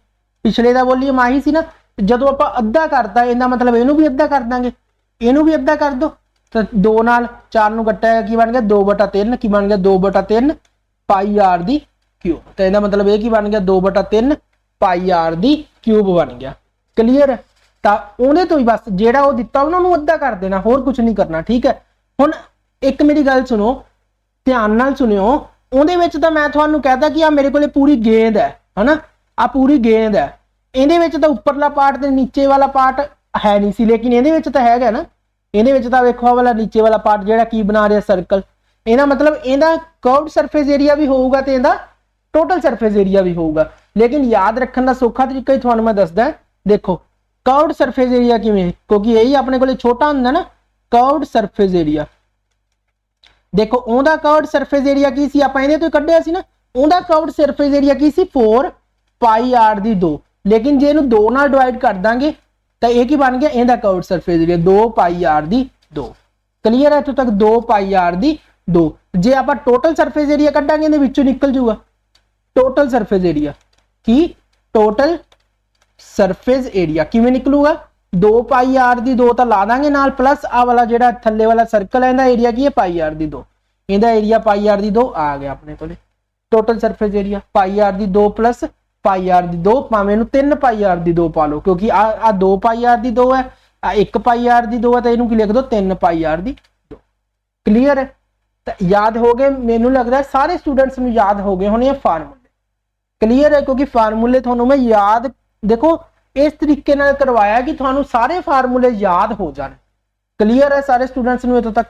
ਪਿਛਲੇ ਦਾ वॉल्यूम ਆਹੀ ਸੀ ਨਾ। ਜਦੋਂ ਆਪਾਂ ਅੱਧਾ ਕਰਤਾ ਇਹਦਾ मतलब ਇਹਨੂੰ ਵੀ ਅੱਧਾ ਕਰ ਦਾਂਗੇ, ਇਹਨੂੰ ਵੀ ਅੱਧਾ ਕਰ ਦੋ, ਤਾਂ 2 ਨਾਲ 4 ਨੂੰ ਕੱਟਿਆ ਕੀ ਬਣ ਗਿਆ 2/3, ਕੀ ਬਣ ਗਿਆ 2/3 ਪਾਈ ਆਰ ਦੀ ਕਿਊਬ। ਤਾਂ ਇਹਦਾ मतलब ਇਹ ਕੀ ਬਣ ਗਿਆ 2/3 ਪਾਈ ਆਰ ਦੀ ਕਿਊਬ ਬਣ ਗਿਆ, ਕਲੀਅਰ। ਤਾਂ ਉਹਦੇ ਤੋਂ ਹੀ ਬਸ ਜਿਹੜਾ ਉਹ ਦਿੱਤਾ ਉਹਨਾਂ ਨੂੰ ਅੱਧਾ ਕਰ ਦੇਣਾ, ਹੋਰ ਕੁਝ ਨਹੀਂ ਕਰਨਾ, ਠੀਕ ਹੈ। ਹੁਣ ਇੱਕ ਮੇਰੀ ਗੱਲ ਸੁਣੋ, ਧਿਆਨ ਨਾਲ ਸੁਣਿਓ। ਉਹਦੇ ਵਿੱਚ ਤਾਂ ਮੈਂ ਤੁਹਾਨੂੰ ਕਹਤਾ ਕਿ ਆ ਮੇਰੇ ਕੋਲੇ ਪੂਰੀ ਗੇਂਦ ਹੈ ਹਨਾ, ਆ ਪੂਰੀ ਗੇਂਦ ਹੈ। ਇਹਦੇ ਵਿੱਚ ਤਾਂ ਉੱਪਰਲਾ ਪਾਰਟ ਤੇ ਨੀਚੇ ਵਾਲਾ ਪਾਰਟ ਹੈ ਨਹੀਂ ਸੀ, ਲੇਕਿਨ ਇਹਦੇ ਵਿੱਚ ਤਾਂ ਹੈਗਾ ਨਾ। ਇਹਦੇ ਵਿੱਚ ਤਾਂ ਵੇਖੋ ਆ ਵਾਲਾ ਨੀਚੇ ਵਾਲਾ ਪਾਰਟ ਜਿਹੜਾ ਕੀ ਬਣਾ ਰਿਹਾ ਸਰਕਲ, ਇਹਦਾ मतलब ਇਹਦਾ ਕਰਵਡ ਸਰਫੇਸ ਏਰੀਆ ਵੀ ਹੋਊਗਾ ਤੇ ਇਹਦਾ ਟੋਟਲ ਸਰਫੇਸ ਏਰੀਆ ਵੀ ਹੋਊਗਾ। ਲੇਕਿਨ ਯਾਦ ਰੱਖਣ ਦਾ ਸੌਖਾ ਤਰੀਕਾ ਹੀ ਤੁਹਾਨੂੰ ਮੈਂ ਦੱਸਦਾ। ਦੇਖੋ कर्व्ड सरफेस एरिया किवें, क्योंकि यही अपने को छोटा हुंदा ना कर्व्ड सरफेस एरिया। देखो ओंदा कर्व्ड सरफेस एरिया की सी, आपां इहदे तो कढिया सी ना। ओंदा कर्व्ड सरफेस एरिया की सी 4 पाई आर दी 2, लेकिन जे इहनूं 2 नाल डिवाइड कर दांगे तो यह की बन गया इहदा curved surface area 2 pi R दी 2। क्लीयर है इत्थों तक 2 पाई आर दी 2। जे आपां टोटल सरफेस एरिया कढांगे इहदे विचों निकल जूगा टोटल सरफेस एरिया की, टोटल सरफेस एरिया किवें निकलूगा 2 पाई आर दी 2 तो ला देंगे नाल, प्लस आ वाला जेड़ा थल्ले वाला सर्कल है इहदा एरिया की है पाई आर दी 2, इहदा एरिया पाई आर दी 2 आ गया अपने को total surface area pi R दी 2 प्लस पाई आर दी 2, भावें इहनूं 3 पाई आर दी 2 पा लो, क्योंकि आ 2 पाई आर दी 2 है, आ 1 पाई आर दी 2 है, तो इहनूं की लिख दो 3 पाई आर दी 2। क्लीयर है, तो याद हो गए, मैनूं लगदा है सारे स्टूडेंट्स नूं याद हो गए होने फार्मूले। क्लीयर है, क्योंकि फार्मूले तुहानूं मैं याद देखो इस तरीके नाल करवाया कि थानू सारे फार्मूले याद हो जाए। क्लीयर है सारे स्टूडेंट्स नूं इत्थों तक,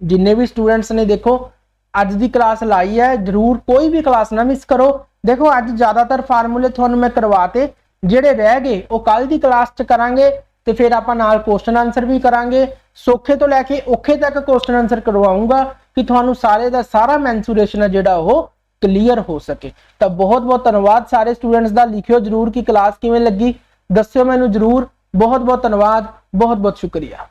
जिन्ने भी स्टूडेंट्स ने देखो अज दी क्लास लाई है, जरूर कोई भी क्लास ना मिस करो। देखो अज ज्यादातर फार्मूले थानू मैं करवाते, जेड़े रह गए वो कल दी क्लास च करांगे, ते फिर आपां नाल क्वेश्चन आंसर भी करांगे, सौखे तो लैके औखे तक क्वेश्चन आंसर करवाऊंगा कि थानू सारे दा सारा मैंसूरेशन है जेड़ा वो क्लीयर हो सके। तो बहुत बहुत धन्यवाद सारे स्टूडेंट्स का, लिखियो जरूर कि क्लास किवें लगी, दस्सियो मैनूं जरूर। बहुत बहुत धन्यवाद, बहुत बहुत शुक्रिया।